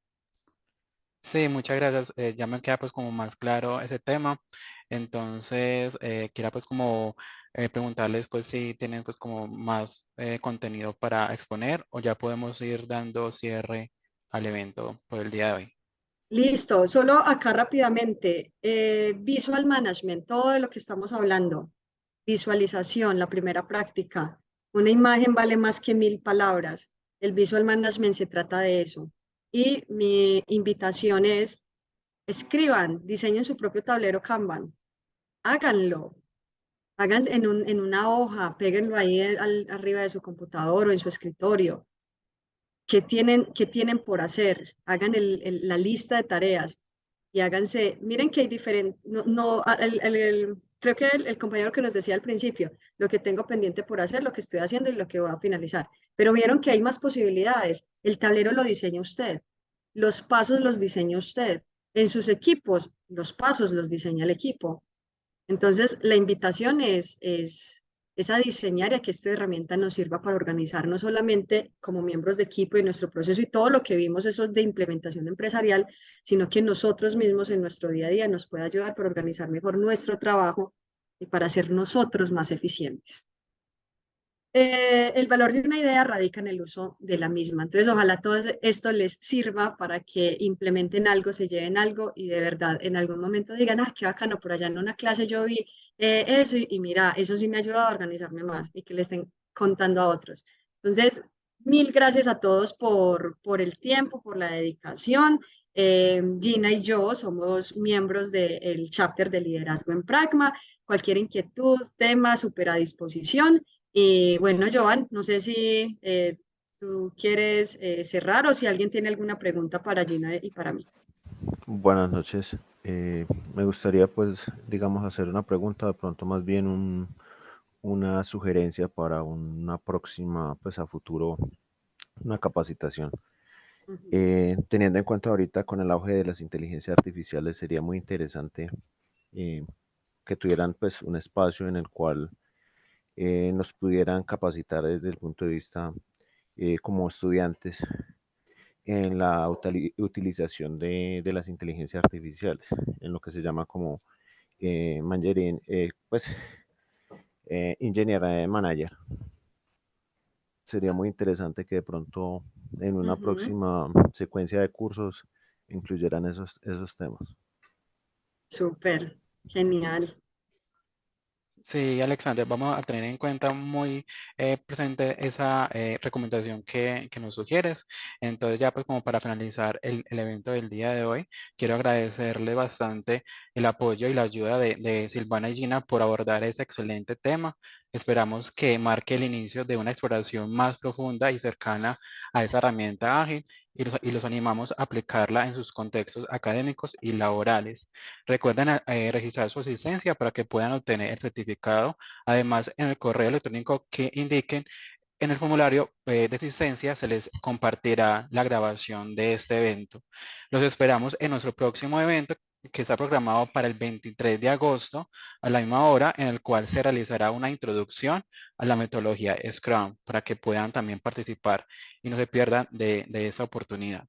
Sí, muchas gracias. Ya me queda pues como más claro ese tema. Entonces, quería pues como preguntarles pues si tienen pues como más contenido para exponer o ya podemos ir dando cierre al evento por el día de hoy. Listo, solo acá rápidamente, visual management, todo de lo que estamos hablando, visualización, la primera práctica, una imagen vale más que 1000 palabras, el visual management se trata de eso. Y mi invitación es, escriban, diseñen su propio tablero Kanban, háganlo, hagan en una hoja, péguenlo ahí arriba de su computador o en su escritorio. Qué tienen por hacer? Hagan la lista de tareas y háganse, miren que hay diferente, creo que el compañero que nos decía al principio, lo que tengo pendiente por hacer, lo que estoy haciendo y lo que voy a finalizar, pero vieron que hay más posibilidades, el tablero lo diseña usted, los pasos los diseña usted, en sus equipos, los pasos los diseña el equipo. Entonces, la invitación es a diseñar y a que esta herramienta nos sirva para organizar no solamente como miembros de equipo y nuestro proceso y todo lo que vimos, eso de implementación empresarial, sino que nosotros mismos en nuestro día a día nos puede ayudar para organizar mejor nuestro trabajo y para ser nosotros más eficientes. El valor de una idea radica en el uso de la misma. Entonces, ojalá todo esto les sirva para que implementen algo, se lleven algo y de verdad en algún momento digan, ah, qué bacano, por allá en una clase yo vi eso y mira, eso sí me ha ayudado a organizarme más y que le estén contando a otros. Entonces, mil gracias a todos por el tiempo, por la dedicación. Gina y yo somos miembros del chapter de liderazgo en Pragma. Cualquier inquietud, tema, súper a disposición. Y bueno, Joan, no sé si tú quieres cerrar o si alguien tiene alguna pregunta para Gina y para mí. Buenas noches. Me gustaría, pues, digamos, hacer una pregunta, de pronto más bien una sugerencia para una próxima, pues, a futuro, una capacitación. Teniendo en cuenta ahorita con el auge de las inteligencias artificiales, sería muy interesante que tuvieran pues un espacio en el cual nos pudieran capacitar desde el punto de vista como estudiantes en la utilización de las inteligencias artificiales, en lo que se llama como pues, Engineer Manager. Sería muy interesante que de pronto en una próxima secuencia de cursos incluyeran esos temas. Súper, genial. Sí, Alexander, vamos a tener en cuenta muy presente esa recomendación que nos sugieres. Entonces ya pues como para finalizar el evento del día de hoy, quiero agradecerle bastante el apoyo y la ayuda de Silvana y Gina por abordar este excelente tema. Esperamos que marque el inicio de una exploración más profunda y cercana a esa herramienta ágil y los animamos a aplicarla en sus contextos académicos y laborales. Recuerden registrar su asistencia para que puedan obtener el certificado. Además, en el correo electrónico que indiquen en el formulario de asistencia se les compartirá la grabación de este evento. Los esperamos en nuestro próximo evento que está programado para el 23 de agosto a la misma hora, en el cual se realizará una introducción a la metodología Scrum para que puedan también participar y no se pierdan de esta oportunidad.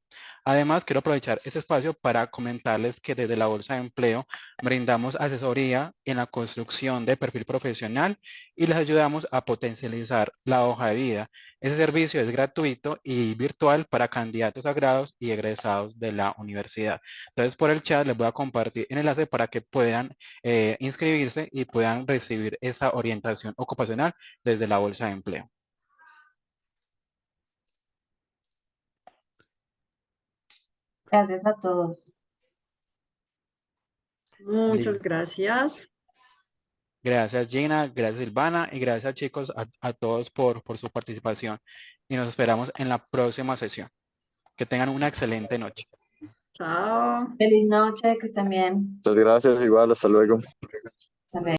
Además, quiero aprovechar este espacio para comentarles que desde la Bolsa de Empleo brindamos asesoría en la construcción de perfil profesional y les ayudamos a potencializar la hoja de vida. Ese servicio es gratuito y virtual para candidatos a grados y egresados de la universidad. Entonces, por el chat les voy a compartir el enlace para que puedan inscribirse y puedan recibir esta orientación ocupacional desde la Bolsa de Empleo. Gracias a todos. Muchas gracias. Gracias Gina, gracias Silvana y gracias chicos a todos por su participación. Y nos esperamos en la próxima sesión. Que tengan una excelente noche. Chao. Feliz noche, que estén bien. Muchas gracias, igual, hasta luego. Hasta luego.